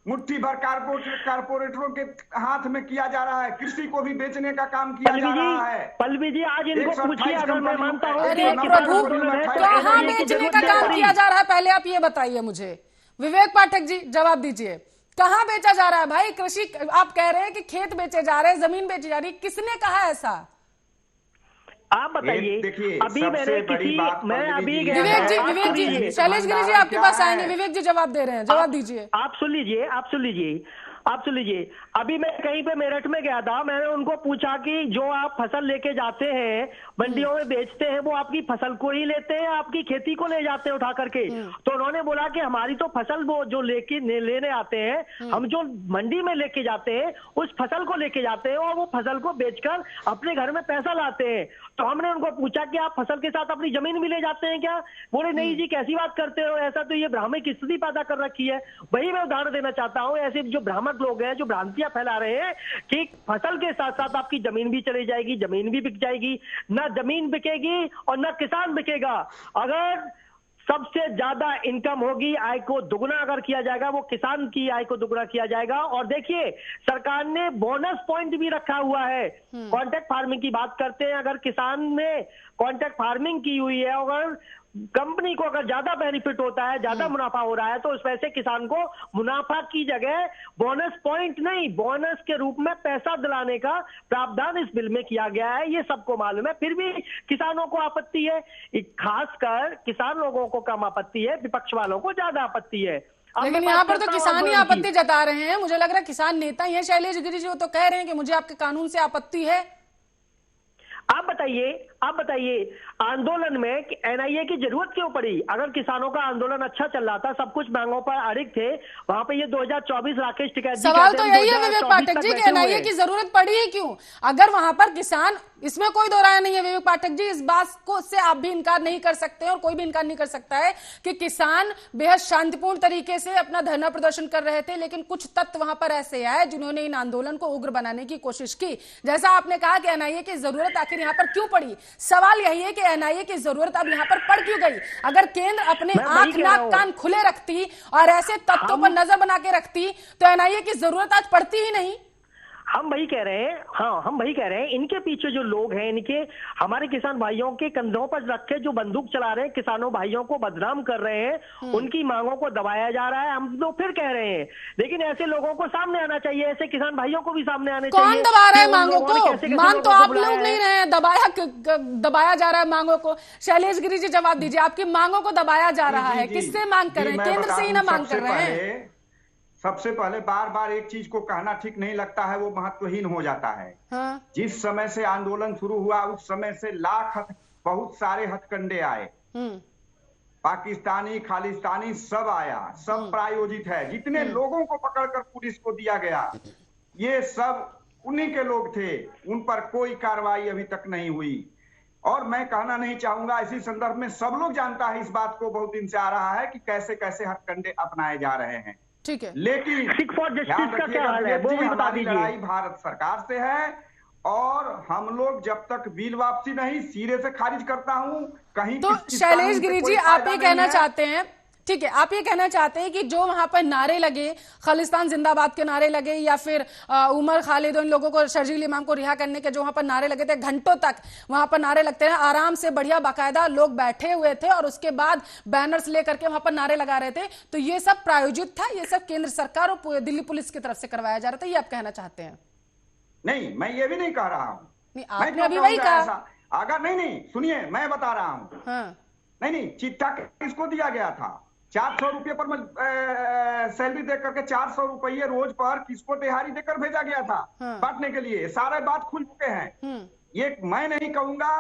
[SPEAKER 4] मुट्ठी भर कारपोरेटरों के हाथ में किया जा रहा है। कृषि को भी बेचने का काम किया जा रहा है।
[SPEAKER 2] पल्लवी जी आज इनको पूछिए, अगर मैं मानता हूँ
[SPEAKER 1] अरे प्रभु, कहाँ बेचने का काम किया जा रहा है, पहले आप ये बताइए मुझे। विवेक पाठक जी जवाब दीजिए, कहाँ बेचा जा रहा है भाई? कृषि, आप कह रहे हैं कि खेत बेचे जा रहे हैं, जमीन बेची जा रही है, किसने कहा ऐसा?
[SPEAKER 2] आप बताइए।
[SPEAKER 4] देखिए,
[SPEAKER 2] अभी मैंने किसी मैं अभी
[SPEAKER 1] विवेक जी शैलेश गिरी जी आपके पास आएंगे। विवेक जी जवाब दे रहे हैं, जवाब दीजिए।
[SPEAKER 2] आप सुन लीजिए। अभी मैं कहीं पे मेरठ में गया था, मैंने उनको पूछा कि जो आप फसल लेके जाते हैं मंडियों में बेचते हैं, वो आपकी फसल को ही लेते हैं, आपकी खेती को ले जाते हैं उठा करके? तो उन्होंने बोला कि हमारी तो फसल वो जो लेने आते हैं, हम जो मंडी में लेके जाते हैं उस फसल को लेके जाते हैं और वो फसल को बेचकर अपने घर में पैसा लाते हैं। तो हमने उनको पूछा कि आप फसल के साथ अपनी जमीन भी ले जाते हैं क्या? बोले नहीं जी, कैसी बात करते हो, ऐसा तो ये भ्रामक स्थिति पैदा कर रखी है। वही मैं उदाहरण देना चाहता हूँ। ऐसे जो भ्रामक लोग हैं जो भ्रांतियां फैला रहे हैं कि फसल के साथ साथ आपकी जमीन भी चली जाएगी, जमीन भी बिक जाएगी, ना जमीन बिकेगी और ना किसान बिकेगा। अगर सबसे ज्यादा इनकम होगी, आय को दुगना अगर किया जाएगा, वो किसान की आय को दुगना किया जाएगा। और देखिए, सरकार ने बोनस पॉइंट भी रखा हुआ है। कॉन्ट्रैक्ट फार्मिंग की बात करते हैं, अगर किसान ने कॉन्ट्रैक्ट फार्मिंग की हुई है, अगर कंपनी को अगर ज्यादा बेनिफिट होता है, ज्यादा मुनाफा हो रहा है, तो उस पैसे किसान को मुनाफा की जगह बोनस पॉइंट नहीं, बोनस के रूप में पैसा दिलाने का प्रावधान इस बिल में किया गया है। ये सबको मालूम है, फिर भी किसानों को आपत्ति है। खासकर किसान लोगों को कम आपत्ति है, विपक्ष वालों को ज्यादा आपत्ति है।
[SPEAKER 1] लेकिन यहाँ पर तो किसान ही आपत्ति जता रहे हैं। मुझे लग रहा है किसान नेता ही है शैलेश गिरी जी, वो तो कह रहे हैं कि मुझे आपके कानून से आपत्ति है।
[SPEAKER 2] आप बताइए आंदोलन में एनआईए की जरूरत क्यों पड़ी? अगर किसानों का आंदोलन अच्छा चल रहा था, सब कुछ मांगों पर अड़िग थे, वहां पे ये 2024 राकेश टिकैत जी
[SPEAKER 1] सवाल तो यही है विवेक पाठक जी कि एनआईए की जरूरत पड़ी ही क्यों? अगर वहां पर किसान, इसमें कोई दो राय नहीं है विवेक पाठक जी, इस बात को से आप भी इनकार नहीं कर सकते और कोई भी इनकार नहीं कर सकता है कि किसान बेहद शांतिपूर्ण तरीके से अपना धरना प्रदर्शन कर रहे थे। लेकिन कुछ तत्व वहां पर ऐसे आए जिन्होंने इन आंदोलन को उग्र बनाने की कोशिश की। जैसा आपने कहा कि एनआईए की जरूरत आखिर यहाँ पर क्यों पड़ी, सवाल यही है कि एनआईए की जरूरत अब यहाँ पर पड़ क्यों गई? अगर केंद्र अपने आंख नाक कान खुले रखती और ऐसे तत्वों पर नजर बना के रखती तो एनआईए की जरूरत आज पड़ती ही नहीं।
[SPEAKER 2] हम वही कह रहे हैं, हम वही कह रहे हैं। इनके पीछे जो लोग हैं, इनके हमारे किसान भाइयों के कंधों पर रखे जो बंदूक चला रहे हैं, किसानों भाइयों को बदनाम कर रहे हैं, उनकी मांगों को दबाया जा रहा है। हम लोग फिर कह रहे हैं, लेकिन ऐसे लोगों को सामने आना चाहिए, ऐसे किसान भाइयों को भी सामने आने चाहिए।
[SPEAKER 1] कौन दबा रहा है मांगों को? मांग तो आप लोग नहीं रहे हैं, दबाया जा रहा है मांगों को। शैलेश गिरी जी जवाब दीजिए, आपकी मांगों को दबाया जा रहा है, किससे मांग कर रहे हैं? केंद्र से ही ना मांग कर रहे हैं।
[SPEAKER 4] सबसे पहले बार बार एक चीज को कहना ठीक नहीं लगता है, वो महत्वहीन हो जाता है। हाँ। जिस समय से आंदोलन शुरू हुआ उस समय से बहुत सारे हथकंडे आए, पाकिस्तानी खालिस्तानी सब आया, सब प्रायोजित है। जितने लोगों को पकड़कर पुलिस को दिया गया, ये सब उन्हीं के लोग थे, उन पर कोई कार्रवाई अभी तक नहीं हुई। और मैं कहना नहीं चाहूंगा, इसी संदर्भ में सब लोग जानता है, इस बात को बहुत दिन से आ रहा है कि कैसे कैसे हथकंडे अपनाए जा रहे हैं।
[SPEAKER 1] ठीक है,
[SPEAKER 4] लेकिन
[SPEAKER 2] सिख फॉर जस्टिस का क्या हाल है, वो भी बता दीजिए।
[SPEAKER 4] लड़ाई भारत सरकार से है और हम लोग जब तक बिल वापसी नहीं सिरे से खारिज करता हूं कहीं।
[SPEAKER 1] तो शैलेश गिरी जी आप ये कहना चाहते हैं, ठीक है, आप ये कहना चाहते हैं कि जो वहां पर नारे लगे, खालिस्तान जिंदाबाद के नारे लगे या फिर उमर खालिद इन लोगों को, शर्जील इमाम को रिहा करने के जो वहां पर नारे लगे थे, घंटों तक वहां पर नारे लगते रहे, आराम से बढ़िया बाकायदा लोग बैठे हुए थे और उसके बाद बैनर्स लेकर के वहां पर नारे लगा रहे थे, तो ये सब प्रायोजित था, ये सब केंद्र सरकार और दिल्ली पुलिस की तरफ से करवाया जा रहा था, ये आप कहना चाहते हैं?
[SPEAKER 4] नहीं, मैं ये भी नहीं कह रहा हूँ।
[SPEAKER 1] नहीं, आपने अभी वही कहा।
[SPEAKER 4] अगर नहीं, सुनिए, मैं बता रहा हूँ।
[SPEAKER 1] हाँ।
[SPEAKER 4] नहीं, चिट्ठा किसको दिया गया था? 400 रुपये पर सैलरी दे करके 400 रुपये रोज पर किसको दिहाड़ी देकर भेजा गया था बांटने के लिए? सारे बात खुल चुके हैं। ये मैं नहीं कहूंगा,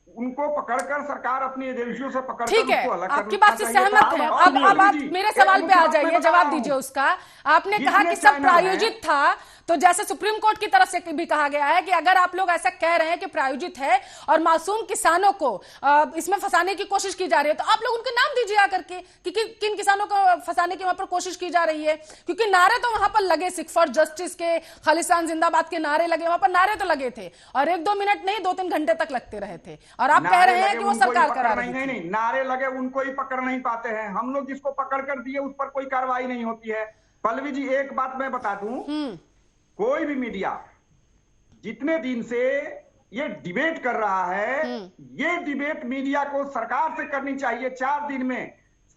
[SPEAKER 4] उनको पकड़कर सरकार अपनी एजेंसियों से पकड़कर,
[SPEAKER 1] ठीक है, आपकी बात से सहमत है। अब आप मेरे सवाल पे आ जाइए, जवाब दीजिए उसका। आपने कहा कि सब प्रायोजित था, तो जैसे सुप्रीम कोर्ट की तरफ से भी कहा गया है कि अगर आप लोग ऐसा कह रहे हैं कि प्रायोजित है और मासूम किसानों को इसमें फंसाने की कोशिश की जा रही है, तो आप लोग उनके नाम दीजिए आकर के कि किन किसानों को फंसाने की वहां पर कोशिश की जा रही है। क्योंकि नारे तो वहां पर लगे, सिख फॉर जस्टिस के, खालिस्तान जिंदाबाद के नारे लगे, वहां पर नारे तो लगे थे और 1-2 मिनट नहीं 2-3 घंटे तक लगते रहे थे, और आप कह रहे हैं कि वो सरकार करा रही है।
[SPEAKER 4] नहीं, नारे लगे उनको ही पकड़ नहीं पाते हैं हम लोग, जिसको पकड़ कर दिए उस पर कोई कार्रवाई नहीं होती है। पल्लवी जी एक बात मैं बता दूं, कोई भी मीडिया जितने दिन से ये डिबेट कर रहा है, ये डिबेट मीडिया को सरकार से करनी चाहिए 4 दिन में।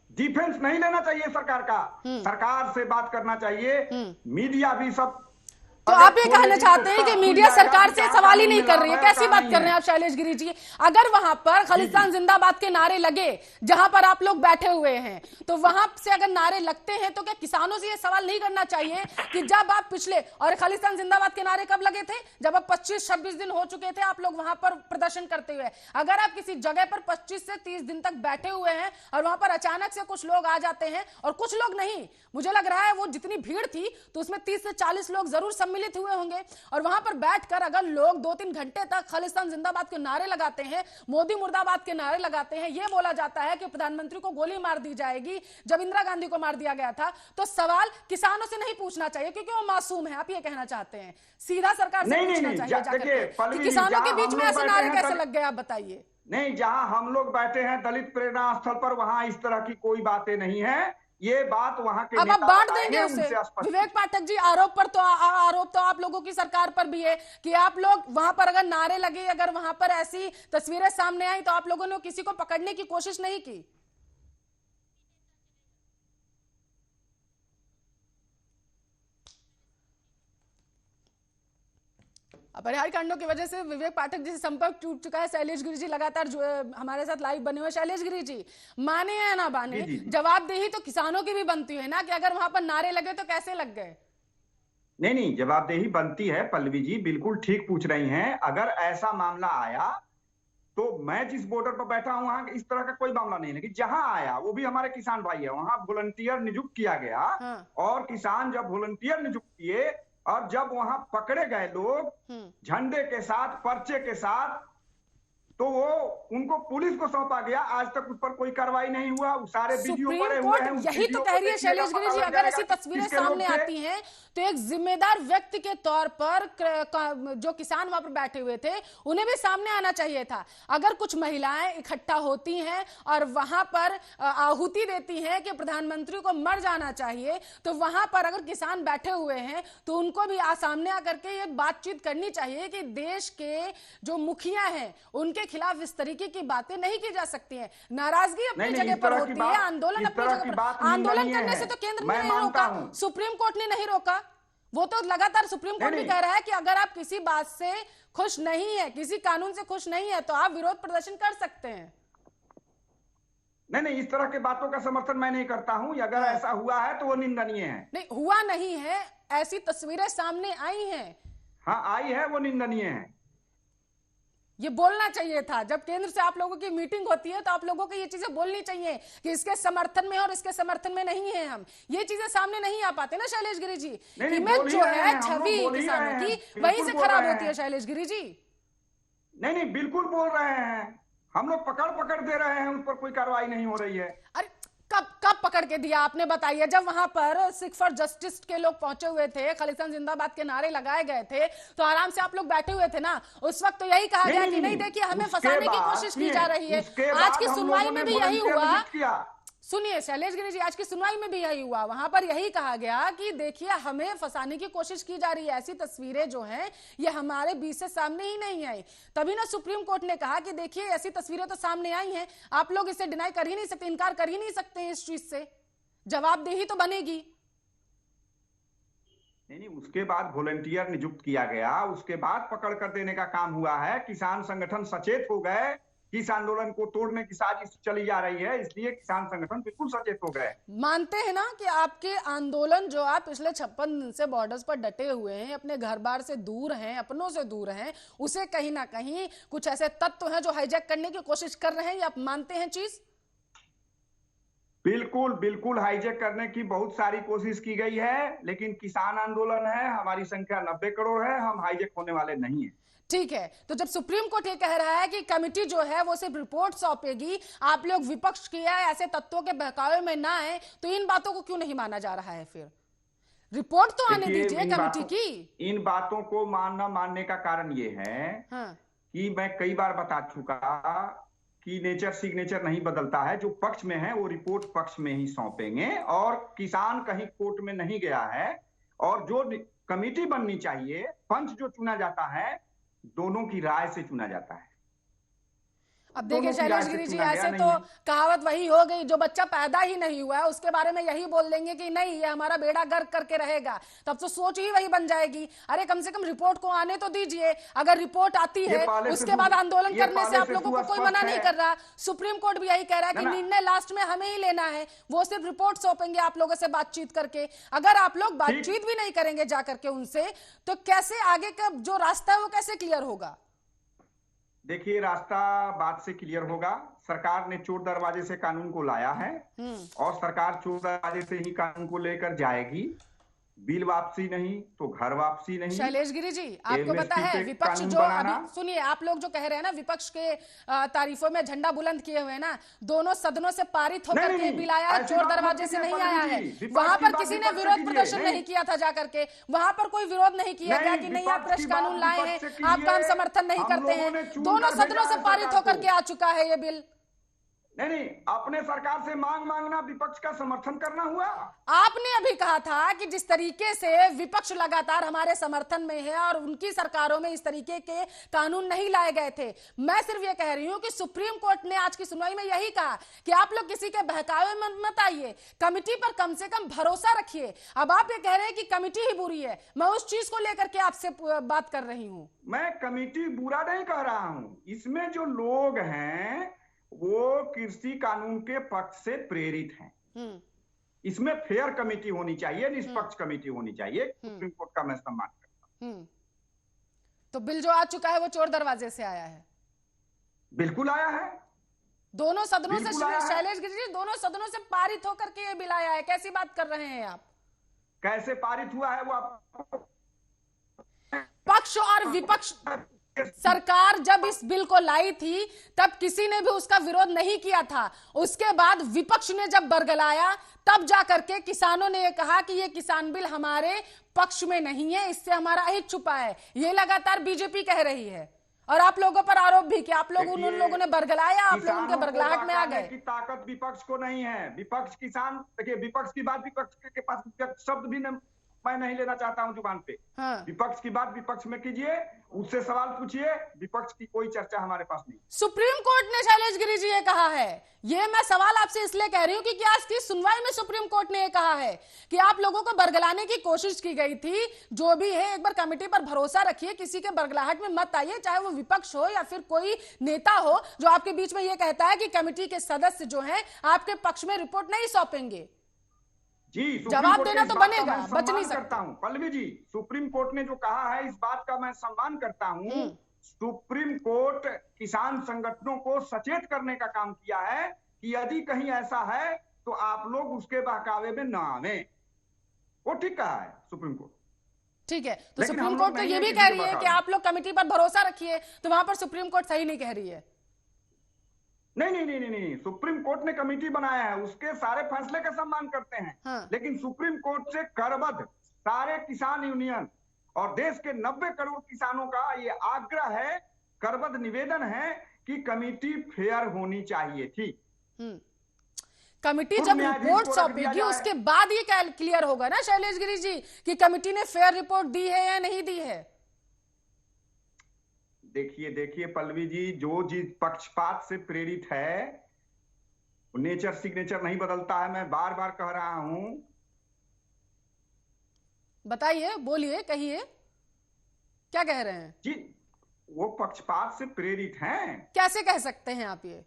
[SPEAKER 4] डिफेंस नहीं लेना चाहिए सरकार का, सरकार से बात करना चाहिए। मीडिया भी सब,
[SPEAKER 1] तो आप ये कहना चाहते हैं कि मीडिया सरकार से सवाल ही नहीं कर रही है? कैसी बात कर रहे हैं आप शैलेश गिरी जी? अगर वहां पर खालिस्तान जिंदाबाद के नारे लगे जहां पर आप लोग बैठे हुए हैं, तो वहां से अगर नारे लगते हैं तो क्या किसानों से ये सवाल नहीं करना चाहिए कि जब आप पिछले, और खालिस्तान जिंदाबाद के नारे कब लगे थे? जब आप 25-26 दिन हो चुके थे आप लोग वहां पर प्रदर्शन करते हुए। अगर आप किसी जगह पर 25 से 30 दिन तक बैठे हुए हैं और वहां पर अचानक से कुछ लोग आ जाते हैं, और कुछ लोग नहीं, मुझे लग रहा है वो जितनी भीड़ थी तो उसमें 30 से 40 लोग जरूर सम्मिलित हुए होंगे, और वहां पर बैठकर अगर लोग 2-3 घंटे तक खालिस्तान जिंदाबाद के नारे लगाते हैं, मोदी मुर्दाबाद के नारे लगाते हैं, यह बोला जाता है कि प्रधानमंत्री को गोली मार दी जाएगी जब इंदिरा गांधी को मार दिया गया था, तो सवाल किसानों से नहीं पूछना चाहिए क्योंकि वो मासूम है, आप ये कहना चाहते हैं? सीधा सरकार से पूछना चाहिए जाकर कि किसानों के बीच में ऐसे नारे कैसे लग गए, आप बताइए।
[SPEAKER 4] नहीं, जहां हम लोग बैठे हैं दलित प्रेरणा स्थल पर, वहां इस तरह की कोई बातें नहीं है। ये बात वहां के
[SPEAKER 1] अब आप बांट देंगे उसे। विवेक पाठक जी, आरोप तो आप लोगों की सरकार पर भी है कि आप लोग वहां पर अगर नारे लगे, अगर वहां पर ऐसी तस्वीरें सामने आई तो आप लोगों ने किसी को पकड़ने की कोशिश नहीं की। अपरिहार्य कांडों की वजह से विवेक पाठक जी से संपर्क टूट चुका है। शैलेश गिरी जी लगातार जो हमारे साथ लाइव बने हुए। शैलेश गिरी जी, माने या ना माने, जवाबदेही तो किसानों की भी बनती है ना कि अगर वहां पर नारे लगे तो कैसे लग गए?
[SPEAKER 4] नहीं, जवाबदेही बनती है पल्लवी जी, बिल्कुल ठीक पूछ रही हैं। अगर ऐसा मामला आया तो मैं जिस बॉर्डर पर बैठा हूं वहां इस तरह का कोई मामला नहीं, लेकिन जहां आया वो भी हमारे किसान भाई है, वहां वॉलंटियर नियुक्त किया गया। और किसान जब वॉलंटियर नियुक्त किए और जब वहां पकड़े गए लोग झंडे के साथ, पर्चे के साथ, तो वो उनको पुलिस को सौंपा गया। आज तक उस पर कोई कार्रवाई नहीं हुआ। सारे वीडियो पड़े हुए हैं।
[SPEAKER 1] यही तो कह रही है शैलेश गिरी जी, अगर ऐसी तस्वीरें सामने आती हैं तो एक जिम्मेदार व्यक्ति के तौर पर जो किसान वहां पर बैठे हुए थे उन्हें भी सामने आना चाहिए था। अगर कुछ महिलाएं इकट्ठा होती हैं और वहां पर आहुति देती हैं कि प्रधानमंत्री को मर जाना चाहिए, तो वहां पर अगर किसान बैठे हुए हैं तो उनको भी सामने आकर के ये बातचीत करनी चाहिए कि देश के जो मुखिया हैं उनके खिलाफ इस तरीके की बातें नहीं की जा सकती है। नाराजगी अपनी जगह पर होती है, आंदोलन अपनी जगह पर। आंदोलन करने से तो केंद्र ने नहीं रोका, सुप्रीम कोर्ट ने नहीं रोका। वो तो लगातार सुप्रीम कोर्ट भी कह रहा है कि अगर आप किसी बात से खुश नहीं है, किसी कानून से खुश नहीं है, तो आप विरोध प्रदर्शन कर सकते हैं।
[SPEAKER 4] नहीं, इस तरह के बातों का समर्थन मैं नहीं करता हूं। अगर ऐसा हुआ है तो वो निंदनीय है।
[SPEAKER 1] नहीं, हुआ नहीं है, ऐसी तस्वीरें सामने आई हैं।
[SPEAKER 4] हाँ, आई है, वो निंदनीय है।
[SPEAKER 1] ये बोलना चाहिए था। जब केंद्र से आप लोगों की मीटिंग होती है तो आप लोगों को ये चीजें बोलनी चाहिए कि इसके समर्थन में और इसके समर्थन में नहीं है हम। ये चीजें सामने नहीं आ पाते ना शैलेश गिरी जी। इमेज जो है, छवि किसानों की वहीं से खराब होती है शैलेश गिरी जी।
[SPEAKER 4] नहीं, बिल्कुल बोल रहे हैं। हम लोग पकड़ दे रहे हैं, उस पर कोई कार्रवाई नहीं हो रही है।
[SPEAKER 1] अरे कब पकड़ के दिया आपने, बताइए? जब वहां पर सिख फॉर जस्टिस के लोग पहुंचे हुए थे, खालिस्तान जिंदाबाद के नारे लगाए गए थे, तो आराम से आप लोग बैठे हुए थे ना। उस वक्त तो यही कहा गया कि नहीं देखिए हमें फंसाने की कोशिश की जा रही है। आज की सुनवाई में भी यही हुआ। सुनिए शैलेश गिरी जी, आज की सुनवाई में भी यही हुआ। वहां पर यही कहा गया कि देखिए हमें फंसाने की कोशिश की जा रही है। ऐसी तस्वीरें जो हैं ये हमारे बीच से सामने ही नहीं आई। तभी ना सुप्रीम कोर्ट ने कहा कि देखिए ऐसी तस्वीरें तो सामने आई हैं, आप लोग इसे डिनाई कर ही नहीं सकते, इनकार कर ही नहीं सकते इस चीज से, जवाबदेही तो बनेगी।
[SPEAKER 4] नहीं, उसके बाद वॉलंटियर नियुक्त किया गया, उसके बाद पकड़ कर देने का काम हुआ है। किसान संगठन सचेत हो गए, इस आंदोलन को तोड़ने की साजिश चली जा रही है, इसलिए किसान संगठन बिल्कुल सचेत हो गए।
[SPEAKER 1] मानते हैं ना कि आपके आंदोलन जो आप पिछले 56 दिन से बॉर्डर्स पर डटे हुए हैं, अपने घर बार से दूर हैं, अपनों से दूर हैं, उसे कहीं ना कहीं कुछ ऐसे तत्व हैं जो हाईजैक करने की कोशिश कर रहे हैं, ये आप मानते हैं चीज?
[SPEAKER 4] बिल्कुल हाईजैक करने की बहुत सारी कोशिश की गई है, लेकिन किसान आंदोलन है, हमारी संख्या 90 करोड़ है, हम हाईजैक होने वाले नहीं है।
[SPEAKER 1] ठीक है, तो जब सुप्रीम कोर्ट ये कह रहा है कि कमेटी जो है वो सिर्फ रिपोर्ट सौंपेगी, आप लोग विपक्ष किया है ऐसे तत्वों के बहकावे में ना आए, तो इन बातों को क्यों नहीं माना जा रहा है? फिर रिपोर्ट तो आने दीजिए कमेटी की।
[SPEAKER 4] इन बातों को मानने का कारण ये है कि मैं कई बार बता चुका कि नेचर सिग्नेचर नहीं बदलता है, जो पक्ष में है वो रिपोर्ट पक्ष में ही सौंपेंगे, और किसान कहीं कोर्ट में नहीं गया है। और जो कमेटी बननी चाहिए, पंच जो चुना जाता है, दोनों की राय से चुना जाता है।
[SPEAKER 1] अब देखिए शैलेश गिरी जी, ऐसे तो कहावत वही हो गई, जो बच्चा पैदा ही नहीं हुआ है उसके बारे में यही बोल देंगे कि नहीं ये हमारा बेड़ा गर्क करके रहेगा, तब तो सोच ही वही बन जाएगी। अरे कम से कम रिपोर्ट को आने तो दीजिए, अगर रिपोर्ट आती है उसके बाद आंदोलन करने से आप लोगों को कोई मना नहीं कर रहा। सुप्रीम कोर्ट भी यही कह रहा है कि निर्णय लास्ट में हमें ही लेना है, वो सिर्फ रिपोर्ट सौंपेंगे आप लोगों से बातचीत करके। अगर आप लोग बातचीत भी नहीं करेंगे जाकर के उनसे, तो कैसे आगे का जो रास्ता है वो कैसे क्लियर होगा?
[SPEAKER 4] देखिए, रास्ता बात से क्लियर होगा। सरकार ने चोर दरवाजे से कानून को लाया है, और सरकार चोर दरवाजे से ही कानून को लेकर जाएगी। बिल वापसी नहीं तो घर वापसी नहीं।
[SPEAKER 1] शैलेश गिरी जी, आपको पता है विपक्ष जो अभी सुनिए, आप लोग जो कह रहे हैं ना विपक्ष के तारीफों में झंडा बुलंद किए हुए ना, दोनों सदनों से पारित होकर के बिल आया है, चोर दरवाजे से नहीं आया है। वहां पर किसी ने विरोध प्रदर्शन नहीं किया था जाकर के, वहां पर कोई विरोध नहीं किया गया कि नहीं आप कृषि कानून लाए हैं, आपका हम समर्थन नहीं करते हैं। दोनों सदनों से पारित होकर के आ चुका है ये बिल।
[SPEAKER 4] नहीं, अपने सरकार से मांगना विपक्ष का समर्थन करना हुआ।
[SPEAKER 1] आपने अभी कहा था कि जिस तरीके से विपक्ष लगातार हमारे समर्थन में है और उनकी सरकारों में इस तरीके के कानून नहीं लाए गए थे। मैं सिर्फ ये कह रही हूं कि सुप्रीम कोर्ट ने आज की सुनवाई में यही कहा कि आप लोग किसी के बहकावे में मत आइए, कमिटी पर कम से कम भरोसा रखिए। अब आप ये कह रहे हैं कि कमिटी ही बुरी है, मैं उस चीज को लेकर के आपसे बात कर रही हूं।
[SPEAKER 4] मैं कमिटी बुरा नहीं कह रहा हूं, इसमें जो लोग हैं वो कृषि कानून के पक्ष से प्रेरित हैं। इसमें फेयर कमेटी होनी चाहिए, निष्पक्ष कमेटी होनी चाहिए। सुप्रीम कोर्ट का मैं सम्मान करता हूं।
[SPEAKER 1] तो बिल जो आ चुका है वो चोर दरवाजे से आया है?
[SPEAKER 4] बिल्कुल आया है,
[SPEAKER 1] दोनों सदनों से। शैलेश गिरी जी, दोनों सदनों से पारित होकर के ये बिल आया है, कैसी बात कर रहे हैं आप?
[SPEAKER 4] कैसे पारित हुआ है वो आपको
[SPEAKER 1] पक्ष और विपक्ष, सरकार जब इस बिल को लाई थी तब किसी ने भी उसका विरोध नहीं किया था। उसके बाद विपक्ष ने जब बरगलाया तब जाकर के किसानों ने यह कहा कि यह किसान बिल हमारे पक्ष में नहीं है, इससे हमारा अहित छुपा है। ये लगातार बीजेपी कह रही है, और आप लोगों पर आरोप भी कि आप लोग उन लोगों ने बरगलाया, आप लोग उनके बरगलाहट में आ गए।
[SPEAKER 4] की ताकत विपक्ष को नहीं है। विपक्ष किसान, देखिए विपक्ष की बात विपक्ष के पास शब्द भी मैं नहीं लेना चाहता हूं जुबान पे। विपक्ष की बात विपक्ष में कीजिए, उससे सवाल पूछिए, विपक्ष की कोई चर्चा हमारे पास नहीं।
[SPEAKER 1] सुप्रीम कोर्ट ने शैलेश गिरी जी ये कहा है, ये मैं सवाल आपसे इसलिए कह रही हूं कि क्या इसकी सुनवाई में सुप्रीम कोर्ट ने ये कहा है कि आप लोगों को बरगलाने की कोशिश की गई थी। जो भी है एक बार कमेटी पर भरोसा रखिए, किसी के बरगलाहट में मत आइए, चाहे वो विपक्ष हो या फिर कोई नेता हो जो आपके बीच में ये कहता है कि कमेटी के सदस्य जो है आपके पक्ष में रिपोर्ट नहीं सौंपेंगे।
[SPEAKER 4] जी,
[SPEAKER 1] जवाब देना तो बनेगा, बच नहीं सकता
[SPEAKER 4] हूं। पल्लवी जी, सुप्रीम कोर्ट ने जो कहा है इस बात का मैं सम्मान करता हूं। सुप्रीम कोर्ट किसान संगठनों को सचेत करने का काम किया है कि यदि कहीं ऐसा है तो आप लोग उसके बहकावे में न आवे। वो ठीक कहा है सुप्रीम कोर्ट।
[SPEAKER 1] ठीक है, तो सुप्रीम कोर्ट तो ये भी कह रही है कि आप लोग कमेटी पर भरोसा रखिए, तो वहां पर सुप्रीम कोर्ट सही नहीं कह रही है।
[SPEAKER 4] नहीं, सुप्रीम कोर्ट ने कमेटी बनाया है, उसके सारे फैसले का सम्मान करते हैं। लेकिन सुप्रीम कोर्ट से करबद्ध सारे किसान यूनियन और देश के 90 करोड़ किसानों का ये आग्रह है, करबद्ध निवेदन है कि कमेटी फेयर होनी चाहिए थी।
[SPEAKER 1] कमेटी जब रिपोर्ट सौंपेगी उसके बाद ये क्लियर होगा ना शैलेश गिरी जी कि कमेटी ने फेयर रिपोर्ट दी है या नहीं दी है।
[SPEAKER 4] देखिए पल्लवी जी, जो जिस पक्षपात से प्रेरित है नेचर सिग्नेचर नहीं बदलता है, मैं बार बार कह रहा हूं।
[SPEAKER 1] बताइए, बोलिए, कहिए, क्या कह रहे हैं
[SPEAKER 4] जी? वो पक्षपात से प्रेरित हैं।
[SPEAKER 1] कैसे कह सकते हैं आप ये?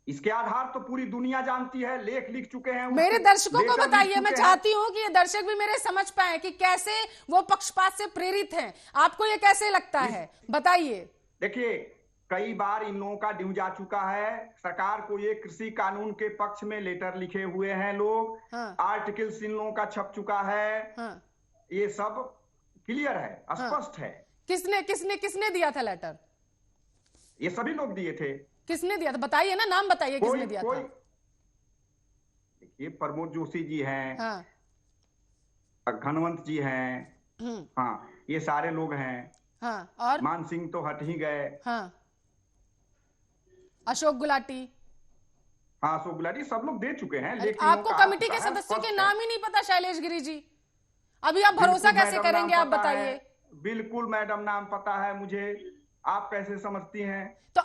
[SPEAKER 4] इसके आधार तो पूरी दुनिया जानती है, लेख लिख चुके हैं।
[SPEAKER 1] मेरे दर्शकों को बताइए, मैं चाहती हूं कि ये दर्शक भी मेरे समझ पाए कि कैसे वो पक्षपात से प्रेरित हैं। आपको ये कैसे लगता है, बताइए।
[SPEAKER 4] देखिए, कई बार इन लोगों का ड्यू जा चुका है। सरकार को ये कृषि कानून के पक्ष में लेटर लिखे हुए हैं लोग। आर्टिकल्स इन लोगों का छप चुका है। ये सब क्लियर है, स्पष्ट है।
[SPEAKER 1] किसने दिया था लेटर?
[SPEAKER 4] ये सभी लोग दिए थे।
[SPEAKER 1] किसने दिया था, बताइए ना, नाम बताइए किसने दिया था।
[SPEAKER 4] देखिए, प्रमोद जोशी जी हैं, घनवंत जी हैं, ये सारे लोग हैं।
[SPEAKER 1] और
[SPEAKER 4] मान सिंह तो हट ही गए।
[SPEAKER 1] अशोक गुलाटी।
[SPEAKER 4] हाँ, अशोक गुलाटी सब लोग दे चुके हैं,
[SPEAKER 1] अरे,
[SPEAKER 4] लेकिन
[SPEAKER 1] आपको कमेटी के सदस्यों के नाम ही नहीं पता शैलेश गिरी जी, अभी आप भरोसा कैसे करेंगे? आप बताइए।
[SPEAKER 4] बिल्कुल मैडम, नाम पता है मुझे, आप कैसे समझती हैं?
[SPEAKER 1] तो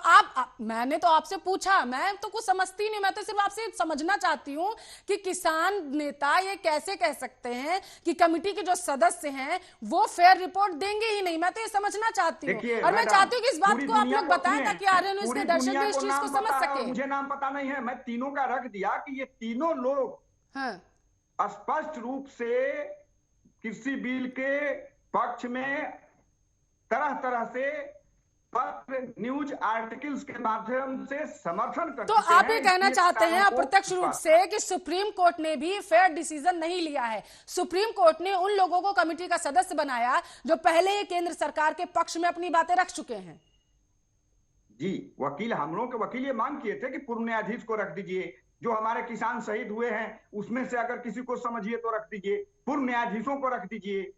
[SPEAKER 1] मैंने तो आपसे पूछा, मैं तो कुछ समझती नहीं, मैं तो सिर्फ आपसे समझना चाहती हूँ कि किसान नेता ये कैसे कह सकते हैं कि कमेटी के जो सदस्य हैं वो फेयर रिपोर्ट देंगे ही नहीं। मैं तो ये समझना चाहती हूँ, और मैं चाहती हूँ कि इस बात को आप लोग बताएं ताकि आर्यन न्यूज़ के दर्शक भी इस चीज को समझ सके।
[SPEAKER 4] मुझे नाम पता नहीं है, मैं तीनों का रख दिया कि ये तीनों लोग
[SPEAKER 1] हाँ,
[SPEAKER 4] स्पष्ट रूप से कृषि बिल के पक्ष में तरह तरह से पत्र, न्यूज आर्टिकल्स के माध्यम से समर्थन करते हैं।
[SPEAKER 1] तो आप ये कहना चाहते हैं अप्रत्यक्ष रूप से कि सुप्रीम कोर्ट ने भी फेयर डिसीजन नहीं लिया है। सुप्रीम कोर्ट ने उन लोगों को कमेटी का सदस्य बनाया जो पहले ही केंद्र सरकार के पक्ष में अपनी बातें रख चुके हैं।
[SPEAKER 4] जी, वकील, हम लोगों के वकील ये मांग किए थे कि पूर्व न्यायाधीश को रख दीजिए, जो हमारे किसान शहीद हुए हैं उसमें से अगर किसी को समझिए तो रख दीजिए, पूर्व न्यायाधीशों को रख दीजिए।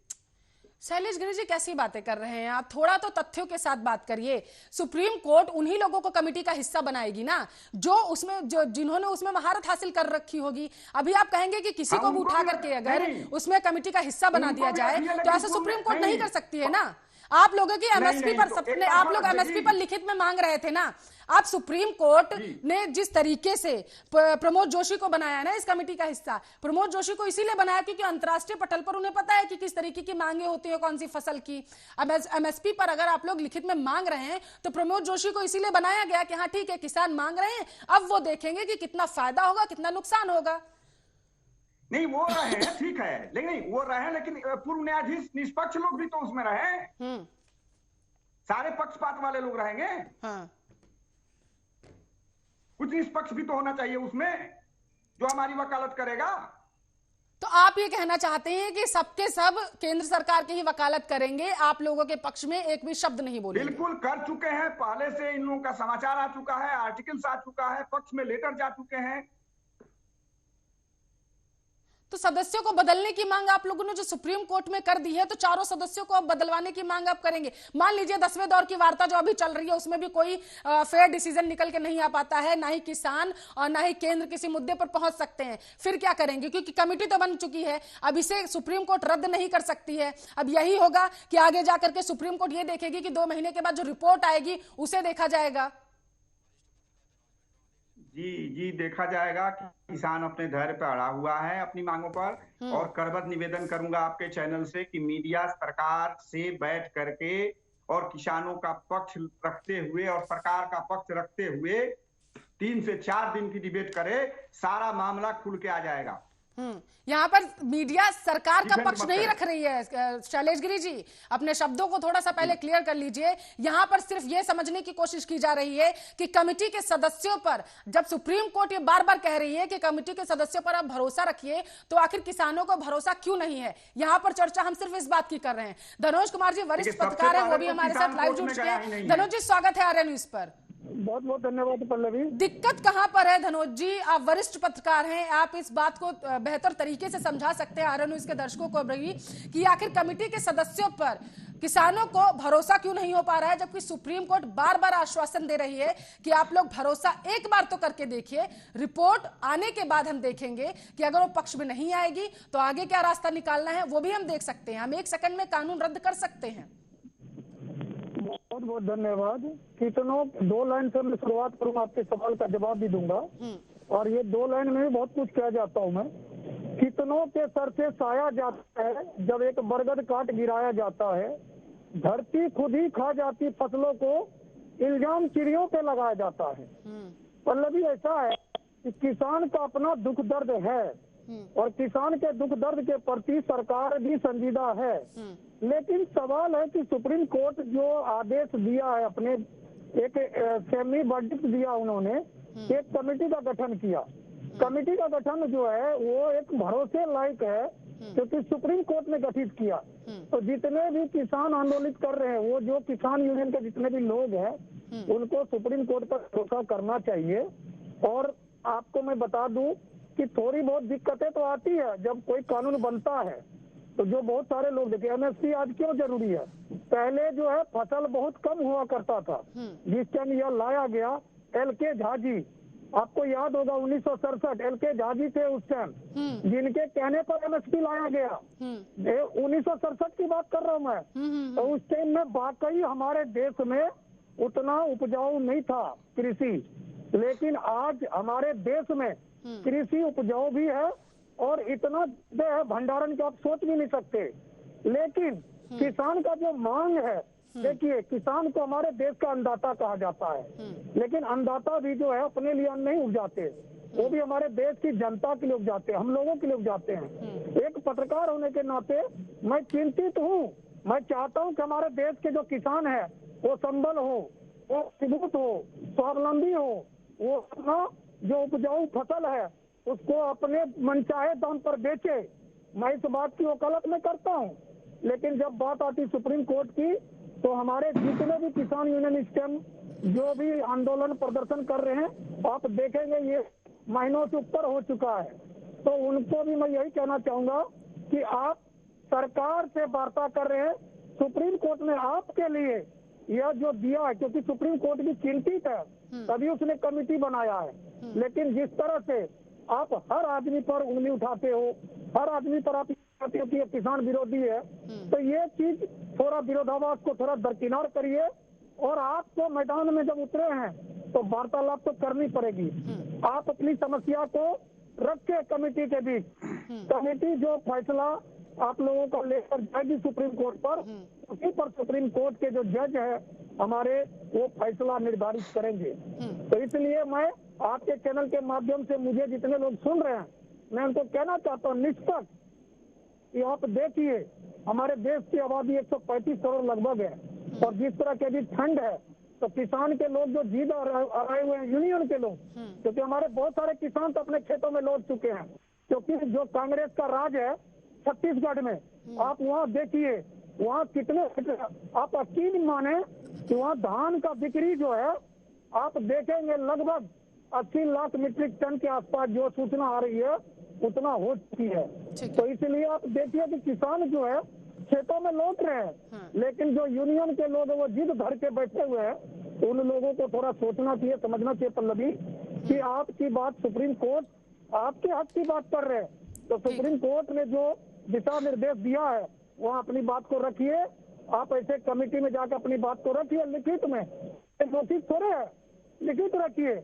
[SPEAKER 1] शैलेश गिरी जी कैसी बातें कर रहे हैं आप? थोड़ा तो तथ्यों के साथ बात करिए। सुप्रीम कोर्ट उन्हीं लोगों को कमेटी का हिस्सा बनाएगी ना जो जिन्होंने उसमें महारत हासिल कर रखी होगी। अभी आप कहेंगे कि किसी को भी उठा करके अगर उसमें कमेटी का हिस्सा बना दिया जाए तो ऐसा सुप्रीम कोर्ट नहीं कर सकती है ना। आप लोगों की एमएसपी पर सबने, आप लोग एमएसपी पर लिखित में मांग रहे थे ना। आप सुप्रीम कोर्ट ने जिस तरीके से प्रमोद जोशी को बनाया ना इस कमेटी का हिस्सा, प्रमोद जोशी को इसीलिए बनाया क्योंकि अंतर्राष्ट्रीय पटल पर उन्हें पता है कि किस तरीके की मांगे होती है कौन सी फसल की। अब एमएसपी पर अगर आप लोग लिखित में मांग रहे हैं तो प्रमोद जोशी को इसीलिए बनाया गया कि हाँ ठीक है, किसान मांग रहे हैं, अब वो देखेंगे कि कितना फायदा होगा कितना नुकसान होगा।
[SPEAKER 4] नहीं, वो रहे हैं, ठीक है, लेकिन नहीं वो रहे, लेकिन पूर्व न्यायाधीश निष्पक्ष लोग भी तो उसमें रहे। सारे पक्षपात वाले लोग रहेंगे।
[SPEAKER 1] हाँ।
[SPEAKER 4] कुछ निष्पक्ष भी तो होना चाहिए उसमें, जो हमारी वकालत करेगा।
[SPEAKER 1] तो आप ये कहना चाहते हैं कि सबके सब केंद्र सरकार की ही वकालत करेंगे, आप लोगों के पक्ष में एक भी शब्द नहीं बोलेंगे?
[SPEAKER 4] बिल्कुल कर चुके हैं, पहले से इन लोगों का समाचार आ चुका है, आर्टिकल्स आ चुका है, पक्ष में लेटर जा चुके हैं।
[SPEAKER 1] तो सदस्यों को बदलने की मांग आप लोगों ने जो सुप्रीम कोर्ट में कर दी है, तो चारों सदस्यों को अब बदलवाने की मांग आप करेंगे। मान लीजिए 10वें दौर की वार्ता जो अभी चल रही है उसमें भी कोई फेयर डिसीजन निकल के नहीं आ पाता है, ना ही किसान और ना ही केंद्र किसी मुद्दे पर पहुंच सकते हैं, फिर क्या करेंगे? क्योंकि कमेटी तो बन चुकी है, अब इसे सुप्रीम कोर्ट रद्द नहीं कर सकती है। अब यही होगा कि आगे जाकर के सुप्रीम कोर्ट ये देखेगी कि 2 महीने के बाद जो रिपोर्ट आएगी उसे देखा जाएगा।
[SPEAKER 4] जी, देखा जाएगा कि किसान अपने धैर्य पर अड़ा हुआ है अपनी मांगों पर। और करबद्ध निवेदन करूंगा आपके चैनल से कि मीडिया सरकार से बैठ करके और किसानों का पक्ष रखते हुए और सरकार का पक्ष रखते हुए 3 से 4 दिन की डिबेट करे, सारा मामला खुल के आ जाएगा।
[SPEAKER 1] यहाँ पर मीडिया सरकार का पक्ष नहीं रख रही है। शैलेश गिरी जी, अपने शब्दों को थोड़ा सा पहले क्लियर कर लीजिए। यहाँ पर सिर्फ ये समझने की कोशिश की जा रही है कि कमेटी के सदस्यों पर, जब सुप्रीम कोर्ट ये बार बार कह रही है कि कमेटी के सदस्यों पर आप भरोसा रखिए, तो आखिर किसानों को भरोसा क्यों नहीं है? यहाँ पर चर्चा हम सिर्फ इस बात की कर रहे हैं। धनोज कुमार जी वरिष्ठ पत्रकार है, वो भी हमारे साथ लाइव जुड़ चुके हैं। धनोज जी स्वागत है आर्यन न्यूज़ पर।
[SPEAKER 2] बहुत बहुत धन्यवाद पल्लवी।
[SPEAKER 1] दिक्कत कहां पर है धनोज जी? आप वरिष्ठ पत्रकार हैं, आप इस बात को बेहतर तरीके से समझा सकते हैं आर्यन न्यूज़ के दर्शकों को भी कि आखिर कमेटी के सदस्यों पर किसानों को भरोसा क्यों नहीं हो पा रहा है, जबकि सुप्रीम कोर्ट बार बार आश्वासन दे रही है कि आप लोग भरोसा एक बार तो करके देखिए, रिपोर्ट आने के बाद हम देखेंगे कि अगर वो पक्ष में नहीं आएगी तो आगे क्या रास्ता निकालना है वो भी हम देख सकते हैं। हम 1 सेकंड में कानून रद्द कर सकते हैं।
[SPEAKER 2] बहुत बहुत धन्यवाद। कितनों 2 लाइन से मैं शुरुआत करूंगा, आपके सवाल का जवाब भी दूंगा। और ये 2 लाइन में भी बहुत कुछ कह जाता हूं मैं। कितनों के सर से साया जाता है जब एक बरगद काट गिराया जाता है, धरती खुद ही खा जाती फसलों को इल्जाम चिड़ियों पे लगाया जाता है। पल्लवी ऐसा है कि किसान का अपना दुख दर्द है और किसान के दुख दर्द के प्रति सरकार भी संजीदा है, लेकिन सवाल है कि सुप्रीम कोर्ट जो आदेश दिया है, अपने एक सेमी वर्डिक्ट दिया, उन्होंने एक कमेटी का गठन किया। कमेटी का गठन जो है वो एक भरोसे लायक है क्योंकि सुप्रीम कोर्ट ने गठित किया। तो जितने भी किसान आंदोलित कर रहे हैं, वो जो किसान यूनियन के जितने भी लोग हैं, उनको सुप्रीम कोर्ट पर भरोसा करना चाहिए। और आपको मैं बता दूं कि थोड़ी बहुत दिक्कतें तो आती है जब कोई कानून बनता है, तो जो बहुत सारे लोग देखे एमएसपी आज क्यों जरूरी है। पहले जो है फसल बहुत कम हुआ करता था, जिस टाइम यह लाया गया
[SPEAKER 5] LK झा जी, आपको याद होगा 1967 LK झा जी थे उस टाइम, जिनके कहने पर MSP लाया गया। 1967 की बात कर रहा हूँ मैं। तो उस टाइम में वाकई हमारे देश में उतना उपजाऊ नहीं था कृषि, लेकिन आज हमारे देश में कृषि उपजाऊ भी है और इतना है भंडारण का आप सोच भी नहीं सकते। लेकिन किसान का जो मांग है, देखिए किसान को हमारे देश का अन्नदाता कहा जाता है, लेकिन अन्नदाता भी जो है अपने लिए अन्न नहीं उपजाते, वो भी हमारे देश की जनता के लिए उपजाते हैं, हम लोगों के लिए उपजाते हैं। एक पत्रकार होने के नाते मैं चिंतित हूँ। मैं चाहता हूँ कि हमारे देश के जो किसान है वो संबल हो, वो मजबूत हो, स्वावलंबी हो, वो अपना जो उपजाऊ फसल है उसको अपने मनचाहे दाम पर बेचे। मैं इस बात की वकालत में करता हूँ, लेकिन जब बात आती सुप्रीम कोर्ट की तो हमारे जितने भी किसान यूनियन इस टाइम जो भी आंदोलन प्रदर्शन कर रहे हैं, आप देखेंगे ये महीनों से ऊपर हो चुका है। तो उनको भी मैं यही कहना चाहूंगा कि आप सरकार से वार्ता कर रहे हैं, सुप्रीम कोर्ट ने आपके लिए यह जो दिया है, क्योंकि सुप्रीम कोर्ट भी चिंतित है तभी उसने कमेटी बनाया है। लेकिन जिस तरह से आप हर आदमी पर उंगली उठाते हो, हर आदमी पर आप कहते हो कि ये किसान विरोधी है, तो ये चीज थोड़ा विरोधाभास को थोड़ा दरकिनार करिए और आपको मैदान में जब उतरे हैं तो वार्तालाप तो करनी पड़ेगी। आप अपनी समस्या को रखे कमेटी के बीच, कमेटी जो फैसला आप लोगों को लेकर जाएगी सुप्रीम कोर्ट पर, उसी पर सुप्रीम कोर्ट के जो जज है हमारे, वो फैसला निर्धारित करेंगे। तो इसलिए मैं आपके चैनल के माध्यम से मुझे जितने लोग सुन रहे हैं, मैं उनको कहना चाहता हूँ निष्पक्ष कि आप देखिए हमारे देश की आबादी 135 करोड़ लगभग है, और जिस तरह के भी ठंड है तो किसान के लोग जो जीत आए हुए हैं, यूनियन के लोग, क्योंकि हमारे बहुत सारे किसान तो अपने खेतों में लौट चुके हैं, क्योंकि जो कांग्रेस का राज है छत्तीसगढ़ में, आप वहाँ देखिए वहाँ कितने, आप यकीन माने कि वहाँ धान का बिक्री जो है आप देखेंगे लगभग 80 लाख मीट्रिक टन के आसपास जो सूचना आ रही है उतना हो चुकी है। तो इसलिए आप देखिए कि किसान जो है खेतों में लौट रहे हैं, लेकिन जो यूनियन के लोग वो जिद धर के बैठे हुए हैं, तो उन लोगों को थोड़ा सोचना चाहिए, समझना चाहिए पल्लवी कि आपकी बात सुप्रीम कोर्ट आपके हक की बात कर रहे हैं, तो सुप्रीम कोर्ट ने जो दिशा निर्देश दिया है वहाँ अपनी बात को रखिए। आप ऐसे कमेटी में जाकर अपनी बात को रखिए लिखित में, नोटिस थोड़े है, लिखित रखिए,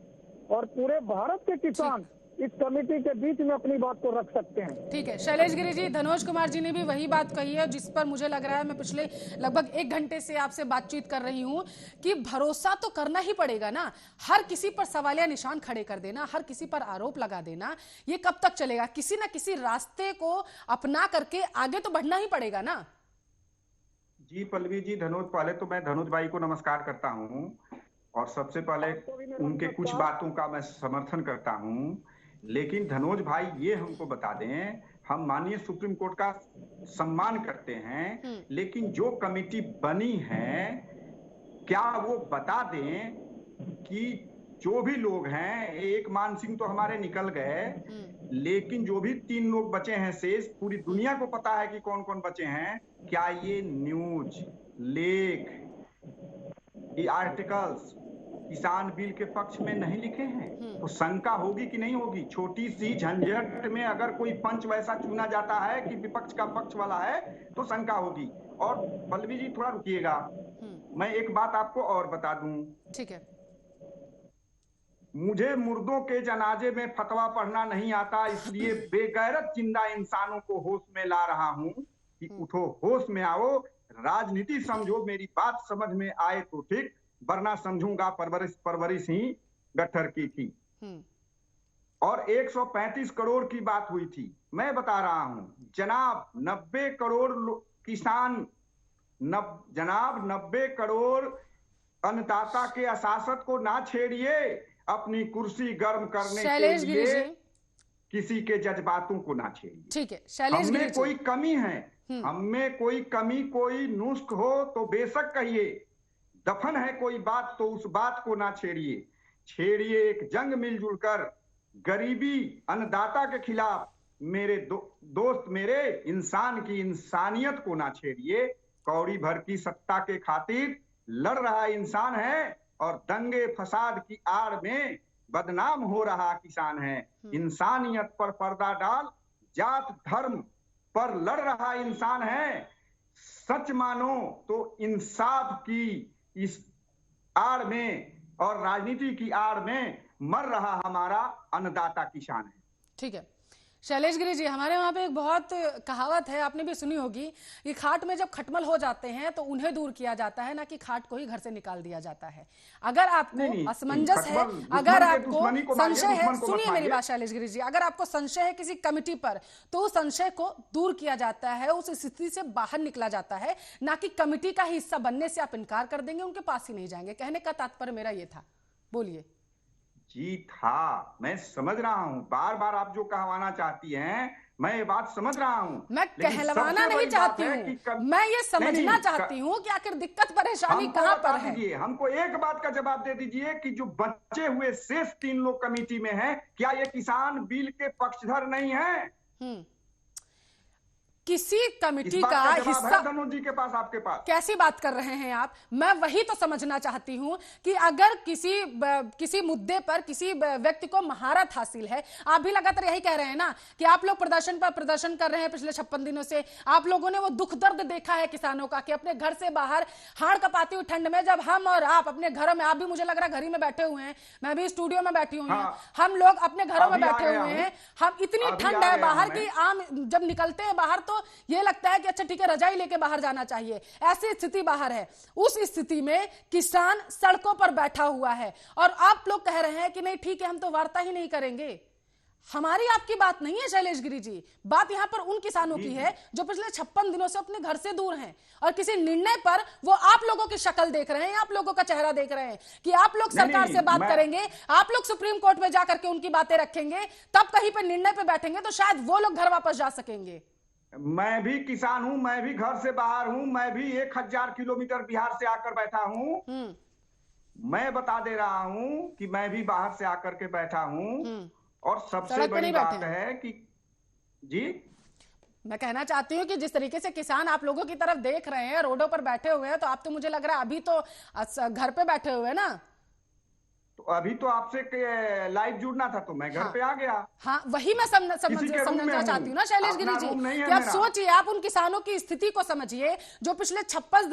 [SPEAKER 5] और पूरे भारत के किसान इस कमेटी के बीच में अपनी बात को रख सकते हैं।
[SPEAKER 1] ठीक है शैलेश गिरी जी, धनोज कुमार जी ने भी वही बात कही है जिस पर मुझे लग रहा है, मैं पिछले लगभग 1 घंटे से आपसे बातचीत कर रही हूं कि भरोसा तो करना ही पड़ेगा ना। हर किसी पर सवालिया निशान खड़े कर देना, हर किसी पर आरोप लगा देना, ये कब तक चलेगा? किसी ना किसी रास्ते को अपना करके आगे तो बढ़ना ही पड़ेगा ना।
[SPEAKER 4] जी पल्लवी जी, धनोज, पहले तो मैं धनोज भाई को नमस्कार करता हूं और सबसे पहले उनके कुछ बातों का मैं समर्थन करता हूं। लेकिन धनोज भाई ये हमको बता दें, हम माननीय सुप्रीम कोर्ट का सम्मान करते हैं, लेकिन जो कमेटी बनी है क्या वो बता दें कि जो भी लोग हैं, एक मान सिंह तो हमारे निकल गए, लेकिन जो भी 3 लोग बचे हैं शेष, पूरी दुनिया को पता है कि कौन कौन बचे हैं, क्या ये न्यूज, लेख, ये आर्टिकल्स किसान बिल के पक्ष में नहीं लिखे हैं? तो शंका होगी कि नहीं होगी? छोटी सी झंझट में अगर कोई पंच वैसा चुना जाता है कि विपक्ष का पक्ष वाला है तो शंका होगी। और पल्लवी जी थोड़ा रुकिएगा, मैं एक बात आपको और बता दूं।
[SPEAKER 1] ठीक है।
[SPEAKER 4] मुझे मुर्दों के जनाजे में फतवा पढ़ना नहीं आता, इसलिए बेगैरत जिंदा इंसानों को होश में ला रहा हूं कि उठो, होश में आओ, राजनीति समझो, मेरी बात समझ में आए तो ठीक, वरना समझूंगा परवरिश ही गट्ठर की थी। और 135 करोड़ की बात हुई थी, मैं बता रहा हूं जनाब 90 करोड़ किसान, जनाब 90 करोड़ अन्नदाता के असासत को ना छेड़िए, अपनी कुर्सी गर्म करने के लिए किसी के जज्बातों को ना छेड़िए।
[SPEAKER 1] ठीक है शैलेश,
[SPEAKER 4] हमें कोई कमी है, हमें कोई कमी, कोई नुस्ख हो तो बेशक कहिए, दफन है कोई बात तो उस बात को ना छेड़िए। छेड़िए एक जंग मिलजुल कर गरीबी अन्नदाता के खिलाफ, मेरे दोस्त मेरे, इंसान की इंसानियत को ना छेड़िए। कौड़ी भर की सत्ता के खातिर लड़ रहा इंसान है, और दंगे फसाद की आड़ में बदनाम हो रहा किसान है। इंसानियत पर पर्दा डाल जात धर्म पर लड़ रहा इंसान है। सच मानो तो इंसाफ की इस आड़ में और राजनीति की आड़ में मर रहा हमारा अन्नदाता किसान है।
[SPEAKER 1] ठीक है शैलेश गिरी जी, हमारे वहाँ पे एक बहुत कहावत है, आपने भी सुनी होगी, कि खाट में जब खटमल हो जाते हैं तो उन्हें दूर किया जाता है, ना कि खाट को ही घर से निकाल दिया जाता है। अगर आपको असमंजस है, अगर आपको संशय है, सुनिए मेरी बात शैलेश गिरी जी, अगर आपको संशय है किसी कमिटी पर तो उस संशय को दूर किया जाता है, उस स्थिति से बाहर निकला जाता है, ना कि कमिटी का हिस्सा बनने से आप इनकार कर देंगे, उनके पास ही नहीं जाएंगे। कहने का तात्पर्य मेरा ये था। बोलिए।
[SPEAKER 4] जी था, मैं समझ रहा हूँ, बार बार आप जो कहवाना चाहती हैं मैं ये बात समझ रहा हूँ।
[SPEAKER 1] मैं कहलवाना नहीं चाहती हूँ, मैं ये समझना चाहती हूँ कि आखिर दिक्कत परेशानी कहाँ पर है।
[SPEAKER 4] हमको एक बात का जवाब दे दीजिए कि जो बचे हुए शेष 3 लोग कमेटी में हैं, क्या ये किसान बिल के पक्षधर नहीं है?
[SPEAKER 1] किसी कमेटी का हिस्सा
[SPEAKER 4] धनु जी के पास, आपके पास
[SPEAKER 1] कैसी बात कर रहे हैं आप? मैं वही तो समझना चाहती हूं कि अगर किसी मुद्दे पर किसी व्यक्ति को महारत हासिल है, आप भी लगातार यही कह रहे हैं ना कि आप लोग प्रदर्शन पर प्रदर्शन कर रहे हैं पिछले 56 दिनों से, आप लोगों ने वो दुख दर्द देखा है किसानों का कि अपने घर से बाहर हाड़ कपाती हुई ठंड में, जब हम और आप अपने घरों में, आप भी मुझे लग रहा है घर ही में बैठे हुए हैं, मैं भी स्टूडियो में बैठी हुई हूँ, हम लोग अपने घरों में बैठे हुए हैं, हम इतनी ठंड है बाहर की, आम जब निकलते हैं बाहर तो ये लगता है कि अच्छा ठीक है रजाई लेके बाहर जाना चाहिए, ऐसी स्थिति बाहर है। उस स्थिति में किसान सड़कों पर बैठा हुआ है और आप लोग कह रहे हैं कि नहीं ठीक है हम तो वार्ता ही नहीं करेंगे। हमारी आपकी बात नहीं है शैलेश गिरी जी, बात यहां पर उन किसानों की है जो पिछले 56 दिनों से अपने घर से दूर हैं और किसी निर्णय पर वो आप लोगों की शक्ल देख रहे हैं, आप लोगों का चेहरा देख रहे हैं कि आप लोग सरकार से बात करेंगे, आप लोग सुप्रीम कोर्ट में जाकर के उनकी बातें रखेंगे, तब कहीं पर निर्णय पर बैठेंगे तो शायद वो लोग घर वापस जा सकेंगे।
[SPEAKER 4] मैं भी किसान हूं, मैं भी घर से बाहर हूं, मैं भी 1000 किलोमीटर बिहार से आकर बैठा हूं। मैं बता दे रहा हूं कि मैं भी बाहर से आकर के बैठा हूं और सबसे बड़ी बात है कि जी
[SPEAKER 1] मैं कहना चाहती हूँ कि जिस तरीके से किसान आप लोगों की तरफ देख रहे हैं, रोडों पर बैठे हुए हैं, तो आप तो मुझे लग रहा है अभी तो घर पे बैठे हुए हैं ना।
[SPEAKER 4] तो अभी तो आपसे लाइव जुड़ना था तो मैं घर पे आ गया।
[SPEAKER 1] हाँ वही मैं समझना चाहती हूँ ना शैलेश गिरी जी कि आप सोचिए, आप उन किसानों की स्थिति को समझिए जो पिछले 56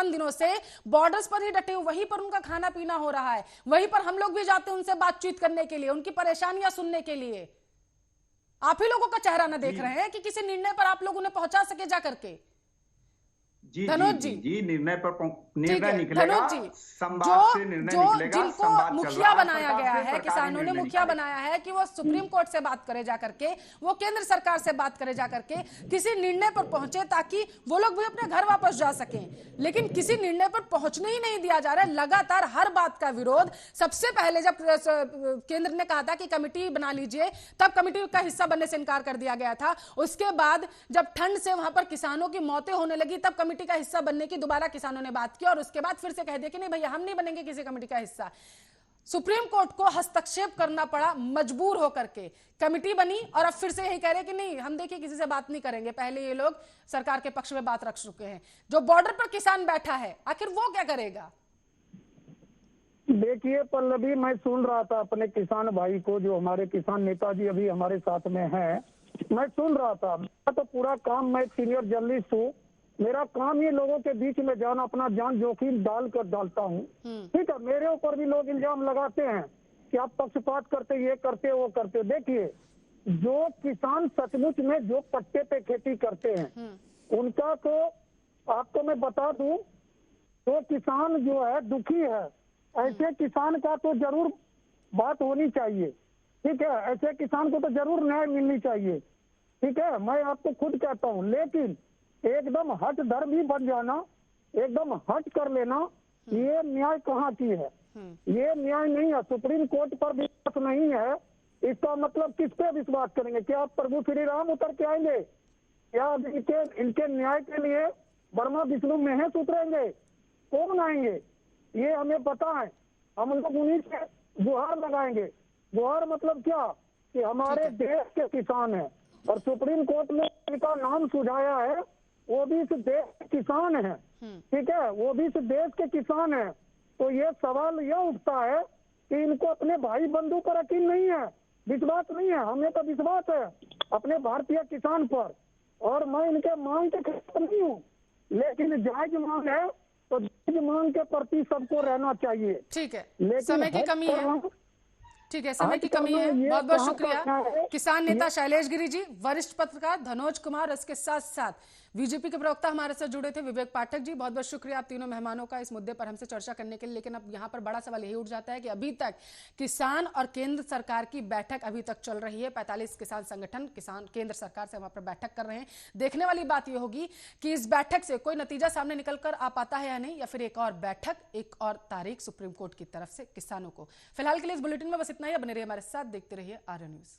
[SPEAKER 1] दिनों से बॉर्डर्स पर ही डटे हुए, वहीं पर उनका खाना पीना हो रहा है, वहीं पर हम लोग भी जाते हैं उनसे बातचीत करने के लिए, उनकी परेशानियां सुनने के लिए। आप ही लोगों का चेहरा न देख रहे हैं कि किसी निर्णय पर आप लोग उन्हें पहुंचा सके जा करके।
[SPEAKER 4] धनोज जी निर्णय निकलेगा, संवाद से निर्णय निकलेगा,
[SPEAKER 1] जिनको मुखिया बनाया गया है, किसानों ने मुखिया बनाया है कि वो सुप्रीम कोर्ट से बात करे जा करके, वो केंद्र सरकार से बात करे जा करके किसी निर्णय पर पहुंचे ताकि वो लोग भी अपने घर वापस जा सकें, लेकिन किसी निर्णय पर पहुंचने ही नहीं दिया जा रहा है। लगातार हर बात का विरोध। सबसे पहले जब केंद्र ने कहा था कि कमेटी बना लीजिए, तब कमेटी का हिस्सा बनने से इनकार कर दिया गया था। उसके बाद जब ठंड से वहां पर किसानों की मौतें होने लगी, तब कमेटी का हिस्सा बनने की दोबारा किसानों ने बात की और उसके बाद फिर से कह दिया कि नहीं भैया हम नहीं बनेंगे किसी कमेटी का हिस्सा। सुप्रीम कोर्ट को हस्तक्षेप करना पड़ा मजबूर होकर के, कमेटी बनी और अब फिर से यही कह रहे कि नहीं हम देखिए किसी से बात नहीं करेंगे। पहले ये लोग सरकार के पक्ष में बात रख चुके हैं। जो बॉर्डर पर किसान बैठा है आखिर वो क्या करेगा?
[SPEAKER 5] देखिए पल्लवी, मैं सुन रहा था अपने किसान भाई को, जो हमारे किसान नेताजी अभी हमारे साथ में हैं, मैं सुन रहा था। मैं तो पूरा काम, मैं सीनियर जर्नलिस्ट हूँ, मेरा काम ये लोगों के बीच में जाना, अपना जान जोखिम डालकर डालता हूँ। ठीक है, मेरे ऊपर भी लोग इल्जाम लगाते हैं कि आप पक्षपात करते, ये करते वो करते। देखिए जो किसान सचमुच में जो पट्टे पे खेती करते हैं उनका तो आपको मैं बता दूं, तो किसान जो है दुखी है, ऐसे किसान का तो जरूर बात होनी चाहिए। ठीक है, ऐसे किसान को तो जरूर न्याय मिलनी चाहिए। ठीक है, मैं आपको खुद कहता हूँ, लेकिन एकदम हट धर्मी बन जाना, एकदम हट कर लेना, ये न्याय कहाँ की है? ये न्याय नहीं है। सुप्रीम कोर्ट पर विश्वास नहीं है, इसका मतलब किस पे विश्वास करेंगे? क्या प्रभु श्री राम उतर के आएंगे? क्या इनके न्याय के लिए ब्रह्मा विष्णु महेश उतरेंगे? कौन आएंगे? ये हमें पता है। हम लोग उन्हीं से गुहार लगाएंगे। गुहार मतलब क्या कि हमारे देश के किसान हैं और सुप्रीम कोर्ट ने इनका नाम सुझाया है, वो भी इस देश के किसान है। ठीक है, वो भी इस देश के किसान है। तो ये सवाल यह उठता है कि इनको अपने भाई बंधु पर यकीन नहीं है, विश्वास नहीं है। हमें तो विश्वास है अपने भारतीय किसान पर, और मैं इनके मांग के खिलाफ नहीं हूँ, लेकिन जायज मांग है तो जायज मांग के प्रति सबको रहना चाहिए।
[SPEAKER 1] ठीक है,
[SPEAKER 5] लेकिन
[SPEAKER 1] समय की कमी है। ठीक है, समय की कमी है। बहुत बहुत शुक्रिया किसान नेता शैलेश गिरी जी, वरिष्ठ पत्रकार धनोज कुमार, इसके साथ साथ बीजेपी के प्रवक्ता हमारे साथ जुड़े थे विवेक पाठक जी। बहुत बहुत शुक्रिया आप तीनों मेहमानों का इस मुद्दे पर हमसे चर्चा करने के लिए। लेकिन अब यहाँ पर बड़ा सवाल यही उठ जाता है कि अभी तक किसान और केंद्र सरकार की बैठक अभी तक चल रही है। 45 किसान संगठन किसान केंद्र सरकार से वहां पर बैठक कर रहे हैं। देखने वाली बात यह होगी कि इस बैठक से कोई नतीजा सामने निकल कर आ पाता है या नहीं, या फिर एक और बैठक, एक और तारीख सुप्रीम कोर्ट की तरफ से किसानों को। फिलहाल के लिए इस बुलेटिन में बस इतना ही। बने रहिए हमारे साथ, देखते रहिए आर्य न्यूज।